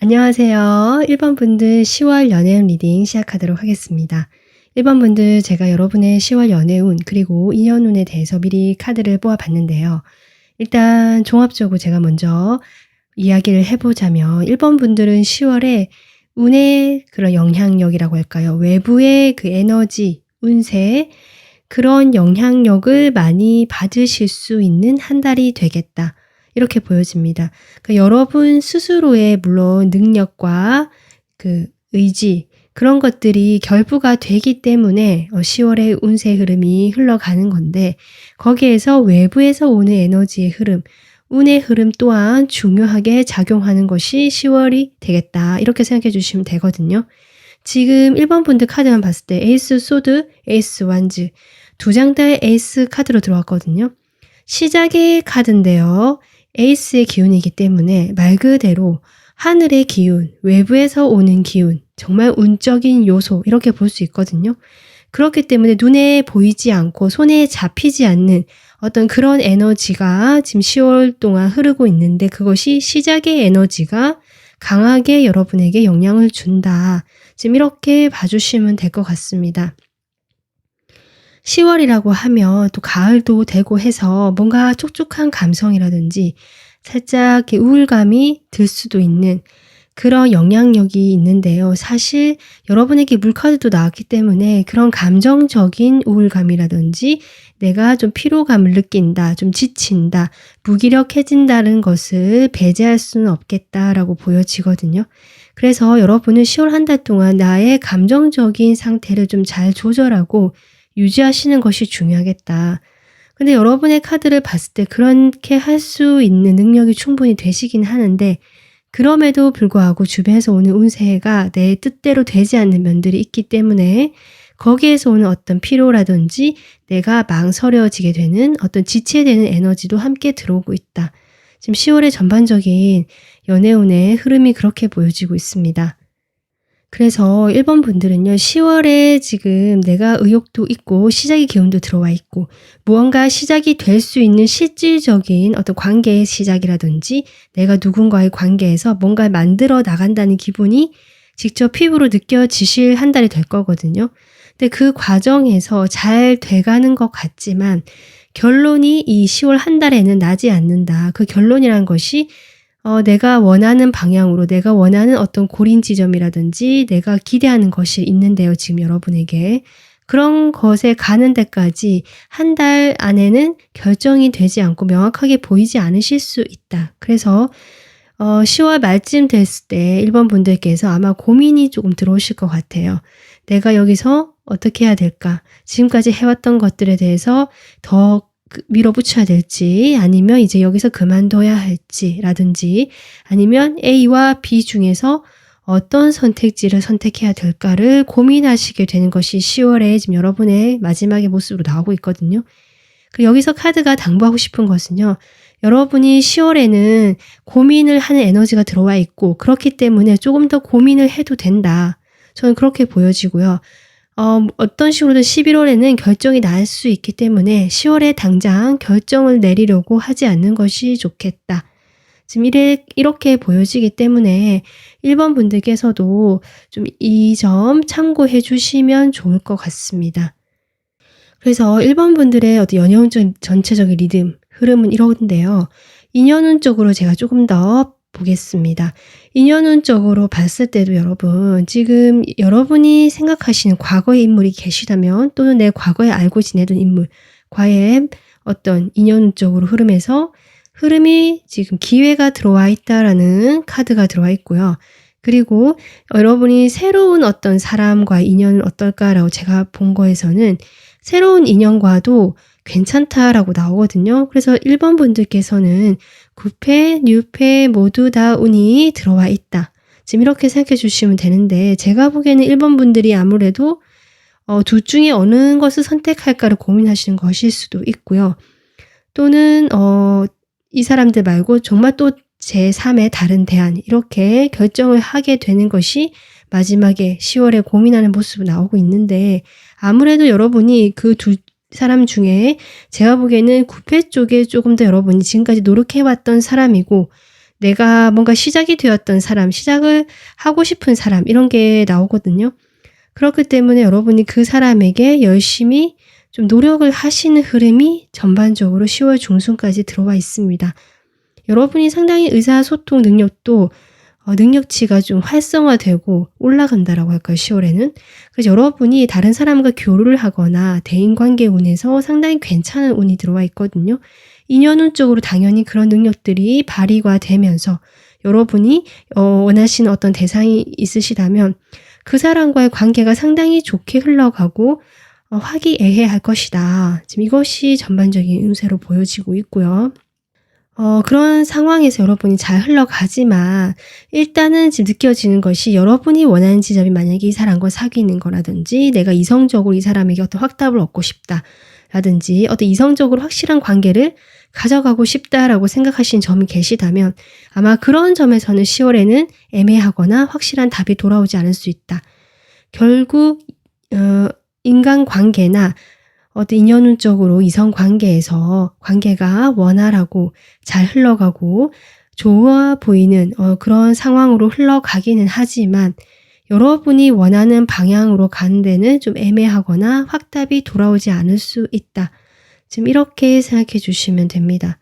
안녕하세요. 1번 분들 10월 연애운 리딩 시작하도록 하겠습니다. 1번 분들 제가 여러분의 10월 연애운 그리고 인연운에 대해서 미리 카드를 뽑아봤는데요. 일단 종합적으로 제가 먼저 이야기를 해보자면 1번 분들은 10월에 운의 그런 영향력이라고 할까요? 외부의 그 에너지, 운세 그런 영향력을 많이 받으실 수 있는 한 달이 되겠다. 이렇게 보여집니다. 그러니까 여러분 스스로의 물론 능력과 그 의지 그런 것들이 결부가 되기 때문에 10월의 운세 흐름이 흘러가는 건데 거기에서 외부에서 오는 에너지의 흐름, 운의 흐름 또한 중요하게 작용하는 것이 10월이 되겠다. 이렇게 생각해 주시면 되거든요. 지금 1번 분들 카드만 봤을 때 에이스 소드, 에이스 완즈 두 장 다 에이스 카드로 들어왔거든요. 시작의 카드인데요. 에이스의 기운이기 때문에 말 그대로 하늘의 기운, 외부에서 오는 기운, 정말 운적인 요소 이렇게 볼 수 있거든요. 그렇기 때문에 눈에 보이지 않고 손에 잡히지 않는 어떤 그런 에너지가 지금 10월 동안 흐르고 있는데 그것이 시작의 에너지가 강하게 여러분에게 영향을 준다. 지금 이렇게 봐주시면 될 것 같습니다. 10월이라고 하면 또 가을도 되고 해서 뭔가 촉촉한 감성이라든지 살짝 이렇게 우울감이 들 수도 있는 그런 영향력이 있는데요. 사실 여러분에게 물카드도 나왔기 때문에 그런 감정적인 우울감이라든지 내가 좀 피로감을 느낀다, 좀 지친다, 무기력해진다는 것을 배제할 수는 없겠다라고 보여지거든요. 그래서 여러분은 10월 한 달 동안 나의 감정적인 상태를 좀 잘 조절하고 유지하시는 것이 중요하겠다. 근데 여러분의 카드를 봤을 때 그렇게 할 수 있는 능력이 충분히 되시긴 하는데 그럼에도 불구하고 주변에서 오는 운세가 내 뜻대로 되지 않는 면들이 있기 때문에 거기에서 오는 어떤 피로라든지 내가 망설여지게 되는 어떤 지체되는 에너지도 함께 들어오고 있다. 지금 10월의 전반적인 연애운의 흐름이 그렇게 보여지고 있습니다. 그래서 1번 분들은요. 10월에 지금 내가 의욕도 있고 시작의 기운도 들어와 있고 무언가 시작이 될 수 있는 실질적인 어떤 관계의 시작이라든지 내가 누군가의 관계에서 뭔가를 만들어 나간다는 기분이 직접 피부로 느껴지실 한 달이 될 거거든요. 근데 그 과정에서 잘 돼가는 것 같지만 결론이 이 10월 한 달에는 나지 않는다. 그 결론이란 것이 내가 원하는 방향으로 내가 원하는 어떤 고린 지점이라든지 내가 기대하는 것이 있는데요. 지금 여러분에게. 그런 것에 가는 데까지 한 달 안에는 결정이 되지 않고 명확하게 보이지 않으실 수 있다. 그래서 10월 말쯤 됐을 때 1번 분들께서 아마 고민이 조금 들어오실 것 같아요. 내가 여기서 어떻게 해야 될까? 지금까지 해왔던 것들에 대해서 더 밀어붙여야 될지 아니면 이제 여기서 그만둬야 할지 라든지 아니면 A와 B 중에서 어떤 선택지를 선택해야 될까를 고민하시게 되는 것이 10월에 지금 여러분의 마지막의 모습으로 나오고 있거든요. 그리고 여기서 카드가 당부하고 싶은 것은요. 여러분이 10월에는 고민을 하는 에너지가 들어와 있고 그렇기 때문에 조금 더 고민을 해도 된다. 저는 그렇게 보여지고요. 어떤 식으로든 11월에는 결정이 날 수 있기 때문에 10월에 당장 결정을 내리려고 하지 않는 것이 좋겠다. 지금 이렇게 보여지기 때문에 1번 분들께서도 좀 이 점 참고해 주시면 좋을 것 같습니다. 그래서 1번 분들의 어떤 연애운 전체적인 리듬, 흐름은 이런데요. 인연운 쪽으로 제가 조금 더 보겠습니다. 인연운적으로 봤을 때도 여러분 지금 여러분이 생각하시는 과거의 인물이 계시다면 또는 내 과거에 알고 지내던 인물과의 어떤 인연운적으로 흐름이 지금 기회가 들어와 있다라는 카드가 들어와 있고요. 그리고 여러분이 새로운 어떤 사람과의 인연은 어떨까라고 제가 본 거에서는 새로운 인연과도 괜찮다라고 나오거든요. 그래서 1번 분들께서는 9패, 6패 모두 다 운이 들어와 있다. 지금 이렇게 생각해 주시면 되는데 제가 보기에는 1번 분들이 아무래도 둘 중에 어느 것을 선택할까를 고민하시는 것일 수도 있고요. 또는 이 사람들 말고 정말 또 제3의 다른 대안 이렇게 결정을 하게 되는 것이 마지막에 10월에 고민하는 모습이 나오고 있는데 아무래도 여러분이 그 두 사람 중에 제가 보기에는 9패 쪽에 조금 더 여러분이 지금까지 노력해왔던 사람이고 내가 뭔가 시작이 되었던 사람, 시작을 하고 싶은 사람 이런 게 나오거든요. 그렇기 때문에 여러분이 그 사람에게 열심히 좀 노력을 하시는 흐름이 전반적으로 10월 중순까지 들어와 있습니다. 여러분이 상당히 의사소통 능력도 능력치가 좀 활성화되고 올라간다라고 할까요, 10월에는. 그래서 여러분이 다른 사람과 교류를 하거나 대인관계 운에서 상당히 괜찮은 운이 들어와 있거든요. 인연운 쪽으로 당연히 그런 능력들이 발휘가 되면서 여러분이 원하시는 어떤 대상이 있으시다면 그 사람과의 관계가 상당히 좋게 흘러가고 화기애애할 것이다. 지금 이것이 전반적인 운세로 보여지고 있고요. 그런 상황에서 여러분이 잘 흘러가지만 일단은 지금 느껴지는 것이 여러분이 원하는 지점이 만약에 이 사람과 사귀는 거라든지 내가 이성적으로 이 사람에게 어떤 확답을 얻고 싶다라든지 어떤 이성적으로 확실한 관계를 가져가고 싶다라고 생각하시는 점이 계시다면 아마 그런 점에서는 10월에는 애매하거나 확실한 답이 돌아오지 않을 수 있다. 결국 인간관계나 어떤 인연운적으로 이성관계에서 관계가 원활하고 잘 흘러가고 좋아 보이는 그런 상황으로 흘러가기는 하지만 여러분이 원하는 방향으로 가는 데는 좀 애매하거나 확답이 돌아오지 않을 수 있다. 지금 이렇게 생각해 주시면 됩니다.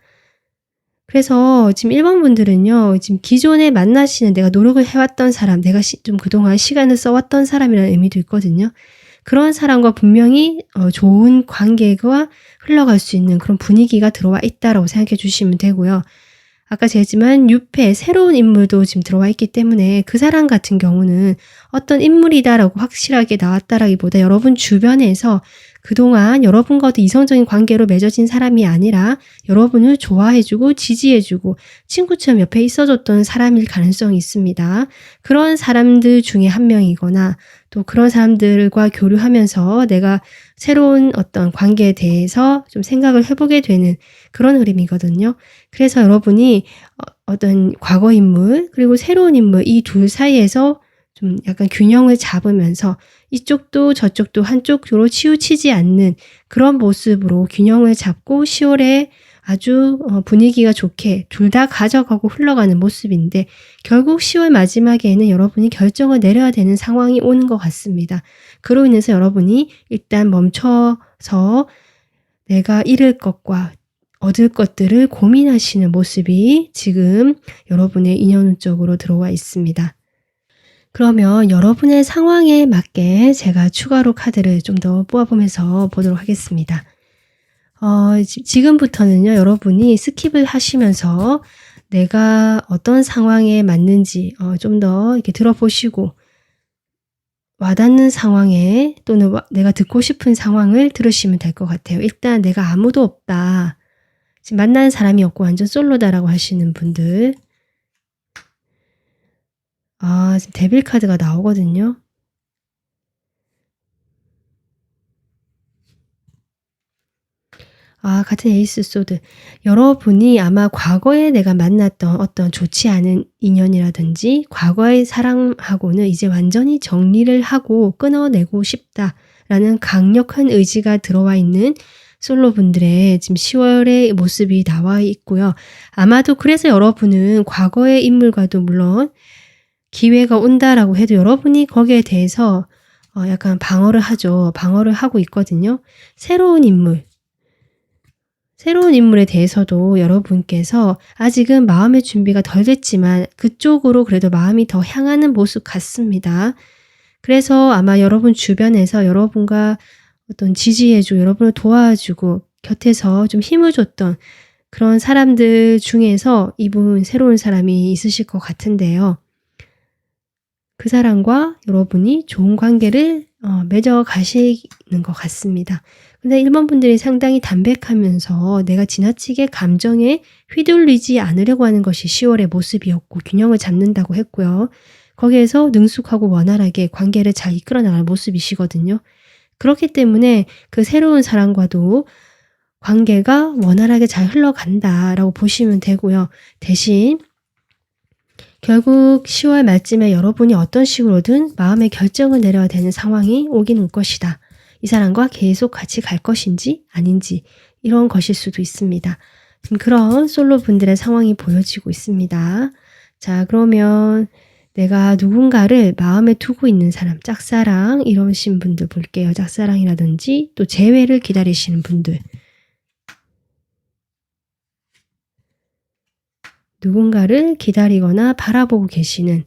그래서 지금 1번 분들은요. 지금 기존에 만나시는 내가 노력을 해왔던 사람, 내가 좀 그동안 시간을 써왔던 사람이라는 의미도 있거든요. 그런 사람과 분명히 좋은 관계가 흘러갈 수 있는 그런 분위기가 들어와 있다라고 생각해 주시면 되고요. 아까 제가 했지만 6회 새로운 인물도 지금 들어와 있기 때문에 그 사람 같은 경우는 어떤 인물이다라고 확실하게 나왔다라기보다 여러분 주변에서 그동안 여러분과 어떤 이성적인 관계로 맺어진 사람이 아니라 여러분을 좋아해주고 지지해주고 친구처럼 옆에 있어줬던 사람일 가능성이 있습니다. 그런 사람들 중에 한 명이거나 또 그런 사람들과 교류하면서 내가 새로운 어떤 관계에 대해서 좀 생각을 해보게 되는 그런 흐름이거든요. 그래서 여러분이 어떤 과거 인물 그리고 새로운 인물 이 둘 사이에서 좀 약간 균형을 잡으면서 이쪽도 저쪽도 한쪽으로 치우치지 않는 그런 모습으로 균형을 잡고 10월에 아주 분위기가 좋게 둘 다 가져가고 흘러가는 모습인데 결국 10월 마지막에는 여러분이 결정을 내려야 되는 상황이 오는 것 같습니다. 그로 인해서 여러분이 일단 멈춰서 내가 잃을 것과 얻을 것들을 고민하시는 모습이 지금 여러분의 인연운 쪽으로 들어와 있습니다. 그러면 여러분의 상황에 맞게 제가 추가로 카드를 좀 더 뽑아보면서 보도록 하겠습니다. 지금부터는요, 여러분이 스킵을 하시면서 내가 어떤 상황에 맞는지 좀 더 이렇게 들어보시고 와닿는 상황에 또는 내가 듣고 싶은 상황을 들으시면 될 것 같아요. 일단 내가 아무도 없다. 지금 만나는 사람이 없고 완전 솔로다라고 하시는 분들. 지금 데빌 카드가 나오거든요. 같은 에이스 소드. 여러분이 아마 과거에 내가 만났던 어떤 좋지 않은 인연이라든지 과거의 사랑하고는 이제 완전히 정리를 하고 끊어내고 싶다라는 강력한 의지가 들어와 있는 솔로분들의 지금 10월의 모습이 나와 있고요. 아마도 그래서 여러분은 과거의 인물과도 물론 기회가 온다라고 해도 여러분이 거기에 대해서 약간 방어를 하죠. 방어를 하고 있거든요. 새로운 인물에 대해서도 여러분께서 아직은 마음의 준비가 덜 됐지만 그쪽으로 그래도 마음이 더 향하는 모습 같습니다. 그래서 아마 여러분 주변에서 여러분과 어떤 지지해주고 여러분을 도와주고 곁에서 좀 힘을 줬던 그런 사람들 중에서 이분 새로운 사람이 있으실 것 같은데요. 그 사람과 여러분이 좋은 관계를 맺어 가시는 것 같습니다. 근데 1번 분들이 상당히 담백하면서 내가 지나치게 감정에 휘둘리지 않으려고 하는 것이 10월의 모습이었고 균형을 잡는다고 했고요. 거기에서 능숙하고 원활하게 관계를 잘 이끌어 나갈 모습이시거든요. 그렇기 때문에 그 새로운 사람과도 관계가 원활하게 잘 흘러간다라고 보시면 되고요. 대신 결국 10월 말쯤에 여러분이 어떤 식으로든 마음의 결정을 내려야 되는 상황이 오긴 올 것이다. 이 사람과 계속 같이 갈 것인지 아닌지 이런 것일 수도 있습니다. 그런 솔로분들의 상황이 보여지고 있습니다. 자, 그러면 내가 누군가를 마음에 두고 있는 사람, 짝사랑 이러신 분들 볼게요. 짝사랑이라든지 또 재회를 기다리시는 분들. 누군가를 기다리거나 바라보고 계시는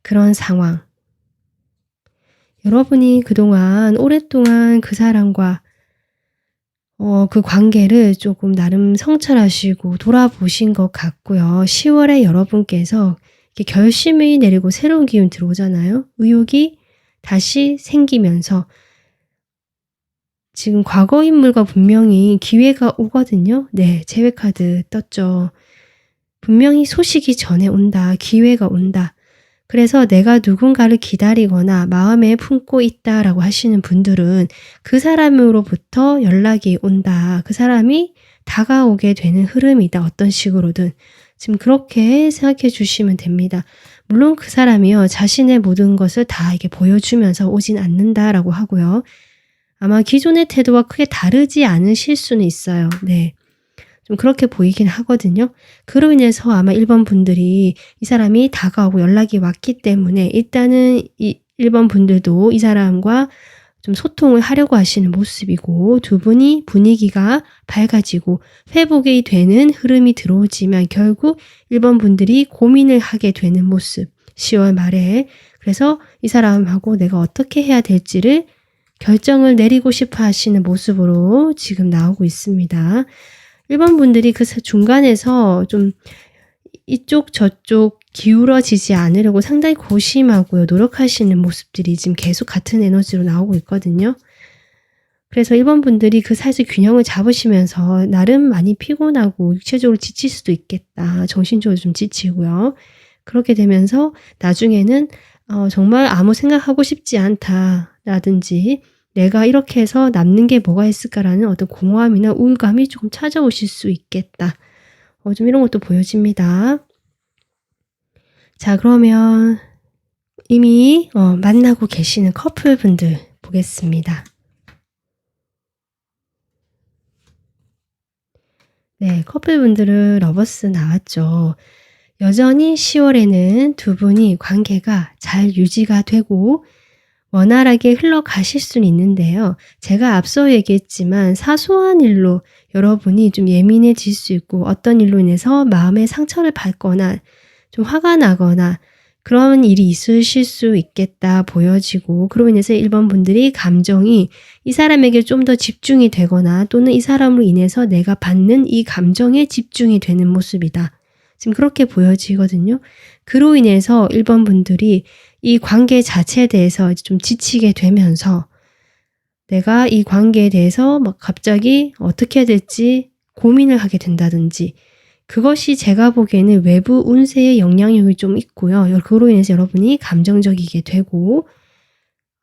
그런 상황. 여러분이 그동안 오랫동안 그 사람과 그 관계를 조금 나름 성찰하시고 돌아보신 것 같고요. 10월에 여러분께서 이렇게 결심이 내리고 새로운 기운 들어오잖아요. 의욕이 다시 생기면서 지금 과거 인물과 분명히 기회가 오거든요. 네, 재회 카드 떴죠. 분명히 소식이 전해 온다. 기회가 온다. 그래서 내가 누군가를 기다리거나 마음에 품고 있다라고 하시는 분들은 그 사람으로부터 연락이 온다. 그 사람이 다가오게 되는 흐름이다. 어떤 식으로든. 지금 그렇게 생각해 주시면 됩니다. 물론 그 사람이요. 자신의 모든 것을 다 이렇게 보여주면서 오진 않는다라고 하고요. 아마 기존의 태도와 크게 다르지 않으실 수는 있어요. 네. 좀 그렇게 보이긴 하거든요. 그로 인해서 아마 1번 분들이 이 사람이 다가오고 연락이 왔기 때문에 일단은 이 1번 분들도 이 사람과 좀 소통을 하려고 하시는 모습이고 두 분이 분위기가 밝아지고 회복이 되는 흐름이 들어오지만 결국 1번 분들이 고민을 하게 되는 모습. 10월 말에. 그래서 이 사람하고 내가 어떻게 해야 될지를 결정을 내리고 싶어 하시는 모습으로 지금 나오고 있습니다. 1번 분들이 그 중간에서 좀 이쪽 저쪽 기울어지지 않으려고 상당히 고심하고요. 노력하시는 모습들이 지금 계속 같은 에너지로 나오고 있거든요. 그래서 1번 분들이 그 사이에서 균형을 잡으시면서 나름 많이 피곤하고 육체적으로 지칠 수도 있겠다. 정신적으로 좀 지치고요. 그렇게 되면서 나중에는 정말 아무 생각하고 싶지 않다라든지 내가 이렇게 해서 남는 게 뭐가 있을까라는 어떤 공허함이나 우울감이 조금 찾아오실 수 있겠다. 좀 이런 것도 보여집니다. 자, 그러면 이미 만나고 계시는 커플분들 보겠습니다. 네, 커플분들은 러버스 나왔죠. 여전히 10월에는 두 분이 관계가 잘 유지가 되고 원활하게 흘러가실 수는 있는데요. 제가 앞서 얘기했지만 사소한 일로 여러분이 좀 예민해질 수 있고 어떤 일로 인해서 마음에 상처를 받거나 좀 화가 나거나 그런 일이 있으실 수 있겠다 보여지고 그로 인해서 1번 분들이 감정이 이 사람에게 좀 더 집중이 되거나 또는 이 사람으로 인해서 내가 받는 이 감정에 집중이 되는 모습이다. 지금 그렇게 보여지거든요. 그로 인해서 1번 분들이 이 관계 자체에 대해서 좀 지치게 되면서 내가 이 관계에 대해서 막 갑자기 어떻게 해야 될지 고민을 하게 된다든지 그것이 제가 보기에는 외부 운세의 영향력이 좀 있고요. 그로 인해서 여러분이 감정적이게 되고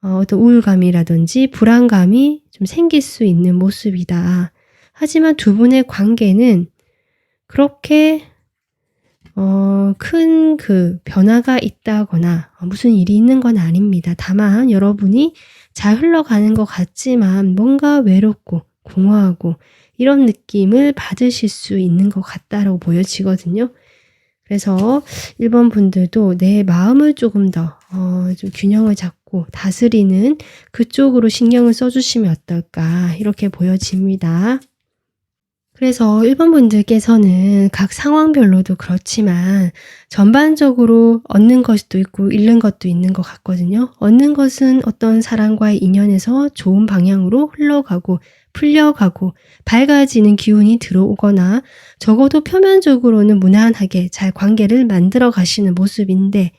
어떤 우울감이라든지 불안감이 좀 생길 수 있는 모습이다. 하지만 두 분의 관계는 그렇게 큰 그 변화가 있다거나 무슨 일이 있는 건 아닙니다. 다만 여러분이 잘 흘러가는 것 같지만 뭔가 외롭고 공허하고 이런 느낌을 받으실 수 있는 것 같다라고 보여지거든요. 그래서 1번 분들도 내 마음을 조금 더 좀 균형을 잡고 다스리는 그쪽으로 신경을 써주시면 어떨까 이렇게 보여집니다. 그래서 1번 분들께서는 각 상황별로도 그렇지만 전반적으로 얻는 것도 있고 잃는 것도 있는 것 같거든요. 얻는 것은 어떤 사람과의 인연에서 좋은 방향으로 흘러가고 풀려가고 밝아지는 기운이 들어오거나 적어도 표면적으로는 무난하게 잘 관계를 만들어 가시는 모습인데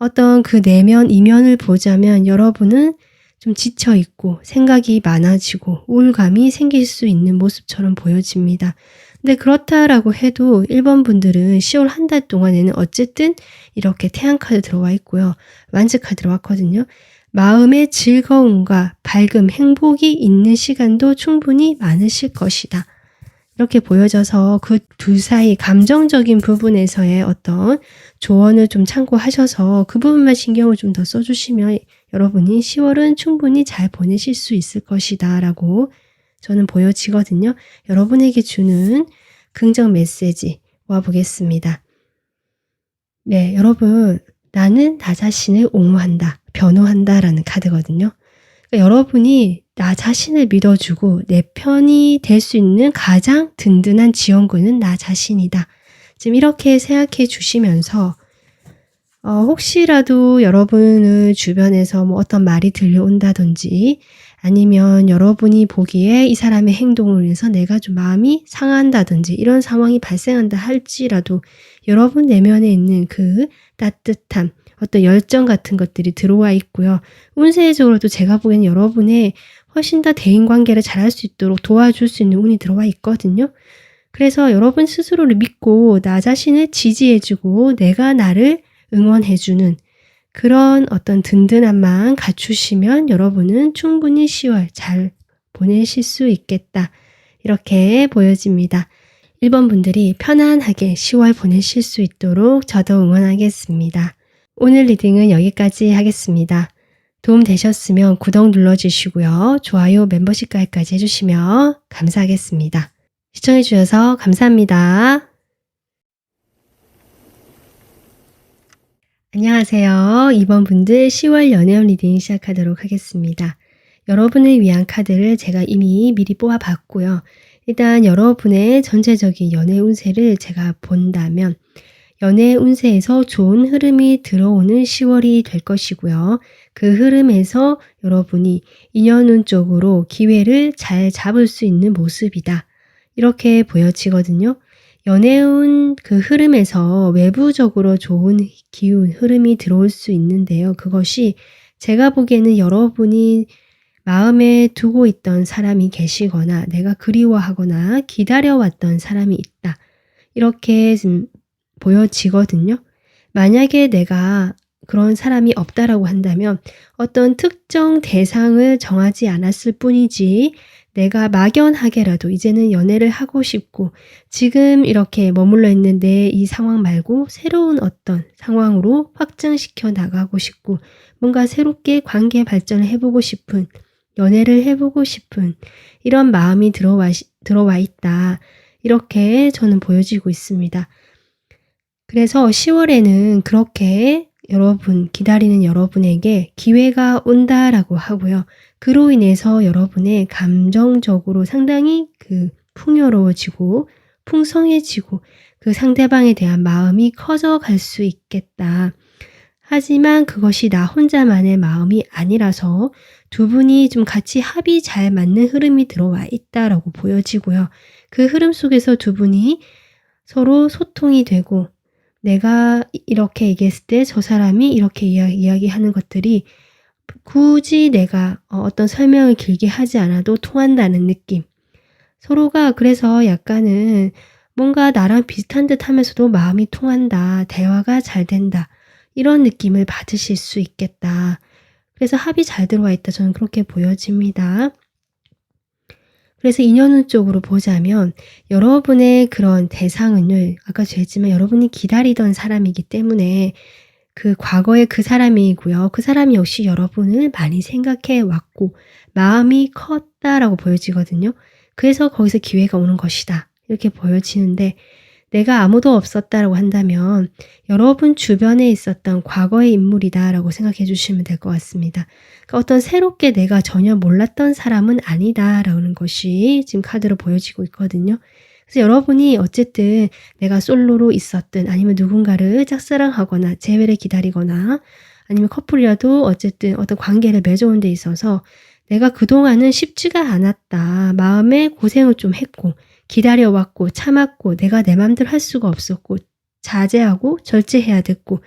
어떤 그 내면 이면을 보자면 여러분은 좀 지쳐있고 생각이 많아지고 우울감이 생길 수 있는 모습처럼 보여집니다. 근데 그렇다라고 해도 1번 분들은 10월 한 달 동안에는 어쨌든 이렇게 태양카드 들어와 있고요. 완즈카드 들어왔거든요. 마음의 즐거움과 밝음, 행복이 있는 시간도 충분히 많으실 것이다. 이렇게 보여져서 그 둘 사이 감정적인 부분에서의 어떤 조언을 좀 참고하셔서 그 부분만 신경을 좀 더 써주시면 여러분이 10월은 충분히 잘 보내실 수 있을 것이다 라고 저는 보여지거든요. 여러분에게 주는 긍정 메시지 모아보겠습니다. 네, 여러분, 나는 나 자신을 옹호한다, 변호한다 라는 카드거든요. 그러니까 여러분이 나 자신을 믿어주고 내 편이 될 수 있는 가장 든든한 지원군은 나 자신이다. 지금 이렇게 생각해 주시면서 혹시라도 여러분의 주변에서 뭐 어떤 말이 들려온다든지 아니면 여러분이 보기에 이 사람의 행동을 위해서 내가 좀 마음이 상한다든지 이런 상황이 발생한다 할지라도 여러분 내면에 있는 그 따뜻함, 어떤 열정 같은 것들이 들어와 있고요. 운세적으로도 제가 보기에는 여러분의 훨씬 더 대인관계를 잘할 수 있도록 도와줄 수 있는 운이 들어와 있거든요. 그래서 여러분 스스로를 믿고 나 자신을 지지해주고 내가 나를 응원해주는 그런 어떤 든든함만 갖추시면 여러분은 충분히 10월 잘 보내실 수 있겠다. 이렇게 보여집니다. 1번 분들이 편안하게 10월 보내실 수 있도록 저도 응원하겠습니다. 오늘 리딩은 여기까지 하겠습니다. 도움 되셨으면 구독 눌러주시고요. 좋아요, 멤버십 가입까지 해주시면 감사하겠습니다. 시청해주셔서 감사합니다. 안녕하세요. 2번 분들 10월 연애운 리딩 시작하도록 하겠습니다. 여러분을 위한 카드를 제가 이미 미리 뽑아봤고요. 일단 여러분의 전체적인 연애 운세를 제가 본다면 연애 운세에서 좋은 흐름이 들어오는 10월이 될 것이고요. 그 흐름에서 여러분이 인연운 쪽으로 기회를 잘 잡을 수 있는 모습이다. 이렇게 보여지거든요. 연애운 그 흐름에서 외부적으로 좋은 기운, 흐름이 들어올 수 있는데요. 그것이 제가 보기에는 여러분이 마음에 두고 있던 사람이 계시거나 내가 그리워하거나 기다려왔던 사람이 있다. 이렇게 보여지거든요. 만약에 내가 그런 사람이 없다라고 한다면 어떤 특정 대상을 정하지 않았을 뿐이지 내가 막연하게라도 이제는 연애를 하고 싶고 지금 이렇게 머물러 있는데 이 상황 말고 새로운 어떤 상황으로 확장시켜 나가고 싶고 뭔가 새롭게 관계 발전을 해보고 싶은 연애를 해보고 싶은 이런 마음이 들어와 있다. 이렇게 저는 보여지고 있습니다. 그래서 10월에는 그렇게 여러분, 기다리는 여러분에게 기회가 온다라고 하고요. 그로 인해서 여러분의 감정적으로 상당히 풍요로워지고 풍성해지고 그 상대방에 대한 마음이 커져갈 수 있겠다. 하지만 그것이 나 혼자만의 마음이 아니라서 두 분이 좀 같이 합이 잘 맞는 흐름이 들어와 있다라고 보여지고요. 그 흐름 속에서 두 분이 서로 소통이 되고 내가 이렇게 얘기했을 때 저 사람이 이렇게 이야기하는 것들이 굳이 내가 어떤 설명을 길게 하지 않아도 통한다는 느낌. 서로가 그래서 약간은 뭔가 나랑 비슷한 듯 하면서도 마음이 통한다. 대화가 잘 된다. 이런 느낌을 받으실 수 있겠다. 그래서 합이 잘 들어와 있다. 저는 그렇게 보여집니다. 그래서 인연운 쪽으로 보자면 여러분의 그런 대상은요. 아까 제했지만 여러분이 기다리던 사람이기 때문에 그 과거의 그 사람이고요. 그 사람이 역시 여러분을 많이 생각해 왔고 마음이 컸다라고 보여지거든요. 그래서 거기서 기회가 오는 것이다. 이렇게 보여지는데 내가 아무도 없었다라고 한다면 여러분 주변에 있었던 과거의 인물이다라고 생각해 주시면 될 것 같습니다. 그러니까 어떤 새롭게 내가 전혀 몰랐던 사람은 아니다라는 것이 지금 카드로 보여지고 있거든요. 그래서 여러분이 어쨌든 내가 솔로로 있었든 아니면 누군가를 짝사랑하거나 재회를 기다리거나 아니면 커플이라도 어쨌든 어떤 관계를 맺어온 데 있어서 내가 그동안은 쉽지가 않았다. 마음에 고생을 좀 했고 기다려왔고 참았고 내가 내 맘대로 할 수가 없었고 자제하고 절제해야 됐고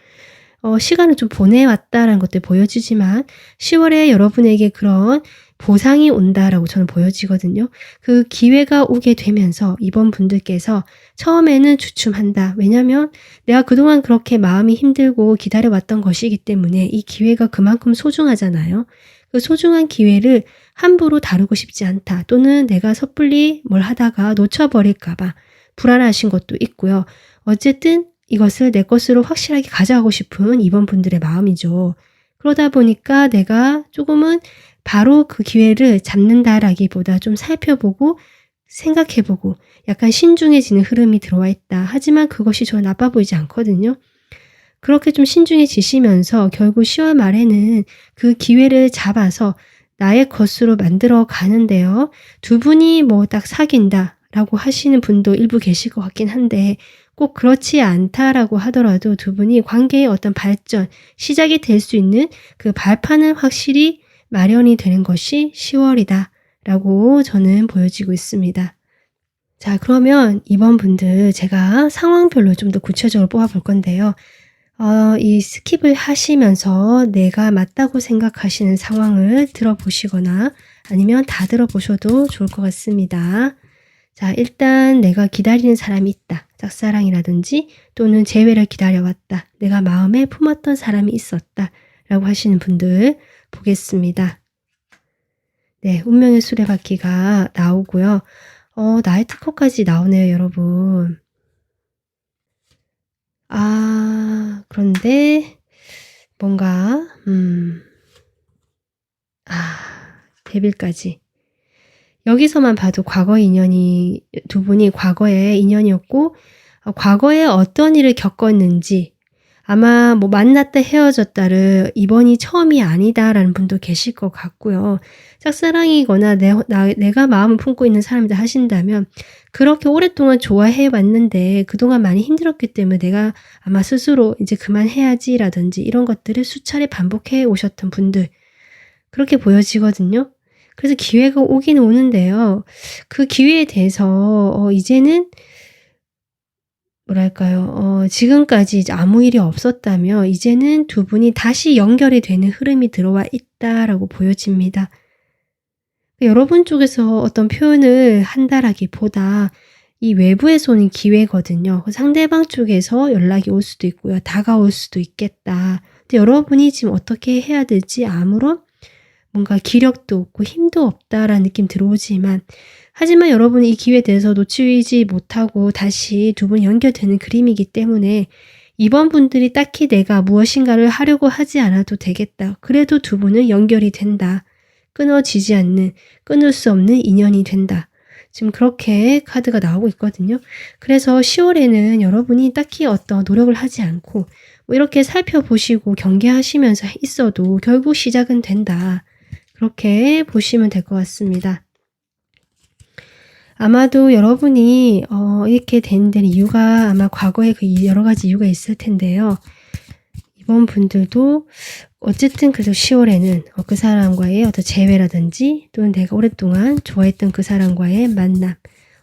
시간을 좀 보내왔다라는 것들 보여지지만 10월에 여러분에게 그런 보상이 온다라고 저는 보여지거든요. 그 기회가 오게 되면서 이번 분들께서 처음에는 주춤한다. 왜냐하면 내가 그동안 그렇게 마음이 힘들고 기다려왔던 것이기 때문에 이 기회가 그만큼 소중하잖아요. 그 소중한 기회를 함부로 다루고 싶지 않다. 또는 내가 섣불리 뭘 하다가 놓쳐버릴까 봐 불안하신 것도 있고요. 어쨌든 이것을 내 것으로 확실하게 가져가고 싶은 이번 분들의 마음이죠. 그러다 보니까 내가 조금은 바로 그 기회를 잡는다라기보다 좀 살펴보고 생각해 보고 약간 신중해지는 흐름이 들어와 있다. 하지만 그것이 저는 나빠 보이지 않거든요. 그렇게 좀 신중해지시면서 결국 10월 말에는 그 기회를 잡아서 나의 것으로 만들어 가는데요. 두 분이 뭐 딱 사귄다라고 하시는 분도 일부 계실 것 같긴 한데 꼭 그렇지 않다라고 하더라도 두 분이 관계의 어떤 발전, 시작이 될 수 있는 그 발판은 확실히 마련이 되는 것이 10월이다라고 저는 보여지고 있습니다. 자, 그러면 이번 분들 제가 상황별로 좀 더 구체적으로 뽑아볼 건데요. 이 스킵을 하시면서 내가 맞다고 생각하시는 상황을 들어보시거나 아니면 다 들어보셔도 좋을 것 같습니다. 자, 일단 내가 기다리는 사람이 있다. 짝사랑이라든지 또는 재회를 기다려왔다. 내가 마음에 품었던 사람이 있었다. 라고 하시는 분들 보겠습니다. 네, 운명의 수레바퀴가 나오고요. 나의 특허까지 나오네요, 여러분. 그런데 뭔가 데빌까지. 여기서만 봐도 과거 인연이 두 분이 과거의 인연이었고 과거에 어떤 일을 겪었는지 아마 뭐 만났다 헤어졌다를 이번이 처음이 아니다라는 분도 계실 것 같고요. 짝사랑이거나 내가 마음을 품고 있는 사람이다 하신다면 그렇게 오랫동안 좋아해 왔는데 그동안 많이 힘들었기 때문에 내가 아마 스스로 이제 그만해야지라든지 이런 것들을 수차례 반복해 오셨던 분들 그렇게 보여지거든요. 그래서 기회가 오긴 오는데요. 그 기회에 대해서 이제는 뭐랄까요. 지금까지 이제 아무 일이 없었다면 이제는 두 분이 다시 연결이 되는 흐름이 들어와 있다라고 보여집니다. 여러분 쪽에서 어떤 표현을 한다라기보다 이 외부에서 오는 기회거든요. 상대방 쪽에서 연락이 올 수도 있고요. 다가올 수도 있겠다. 근데 여러분이 지금 어떻게 해야 될지 아무런 뭔가 기력도 없고 힘도 없다라는 느낌 들어오지만 하지만 여러분이 이 기회에 대해서 놓치지 못하고 다시 두 분이 연결되는 그림이기 때문에 이번 분들이 딱히 내가 무엇인가를 하려고 하지 않아도 되겠다. 그래도 두 분은 연결이 된다. 끊어지지 않는, 끊을 수 없는 인연이 된다. 지금 그렇게 카드가 나오고 있거든요. 그래서 10월에는 여러분이 딱히 어떤 노력을 하지 않고 뭐 이렇게 살펴보시고 경계하시면서 있어도 결국 시작은 된다. 그렇게 보시면 될 것 같습니다. 아마도 여러분이 이렇게 된 데는 이유가 아마 과거에 그 여러 가지 이유가 있을 텐데요. 이번 분들도 어쨌든 그래도 10월에는 그 사람과의 어떤 재회라든지 또는 내가 오랫동안 좋아했던 그 사람과의 만남,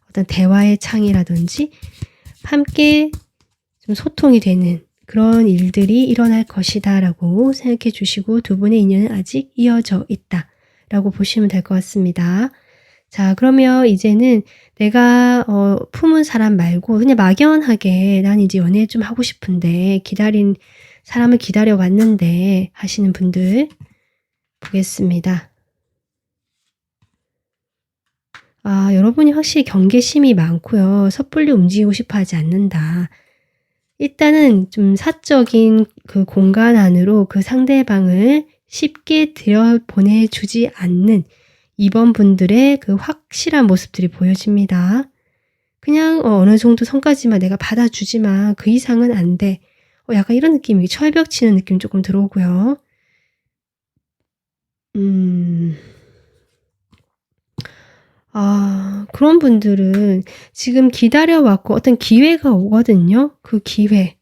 어떤 대화의 창이라든지 함께 좀 소통이 되는 그런 일들이 일어날 것이다 라고 생각해 주시고 두 분의 인연은 아직 이어져 있다 라고 보시면 될 것 같습니다. 자, 그러면 이제는 내가 품은 사람 말고 그냥 막연하게 난 이제 연애 좀 하고 싶은데 사람을 기다려 왔는데 하시는 분들 보겠습니다. 여러분이 확실히 경계심이 많고요. 섣불리 움직이고 싶어 하지 않는다. 일단은 좀 사적인 그 공간 안으로 그 상대방을 쉽게 들여보내주지 않는 이번 분들의 그 확실한 모습들이 보여집니다. 그냥 어느 정도 선까지만 내가 받아주지만 그 이상은 안 돼. 약간 이런 느낌이 철벽 치는 느낌 조금 들어오고요. 그런 분들은 지금 기다려왔고 어떤 기회가 오거든요. 그 기회.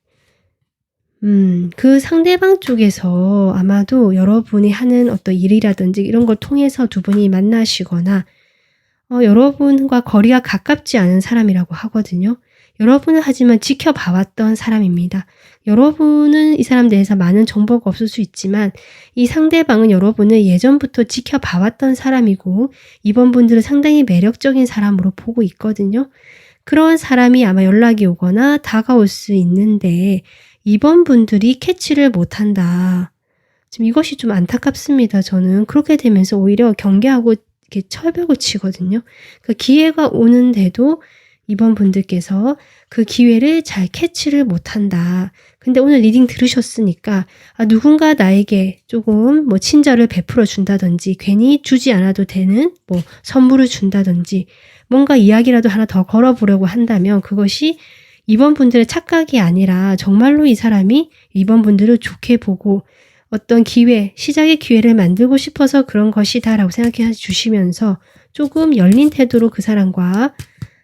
그 상대방 쪽에서 아마도 여러분이 하는 어떤 일이라든지 이런 걸 통해서 두 분이 만나시거나 여러분과 거리가 가깝지 않은 사람이라고 하거든요. 여러분은 하지만 지켜봐왔던 사람입니다. 여러분은 이 사람 대해서 많은 정보가 없을 수 있지만 이 상대방은 여러분을 예전부터 지켜봐왔던 사람이고 이번 분들은 상당히 매력적인 사람으로 보고 있거든요. 그런 사람이 아마 연락이 오거나 다가올 수 있는데 이번 분들이 캐치를 못한다. 지금 이것이 좀 안타깝습니다. 저는 그렇게 되면서 오히려 경계하고 이렇게 철벽을 치거든요. 그 기회가 오는데도 2번 분들께서 그 기회를 잘 캐치를 못한다. 근데 오늘 리딩 들으셨으니까 누군가 나에게 조금 뭐 친절을 베풀어 준다든지 괜히 주지 않아도 되는 뭐 선물을 준다든지 뭔가 이야기라도 하나 더 걸어보려고 한다면 그것이 2번 분들의 착각이 아니라 정말로 이 사람이 2번 분들을 좋게 보고 어떤 기회, 시작의 기회를 만들고 싶어서 그런 것이다라고 생각해 주시면서 조금 열린 태도로 그 사람과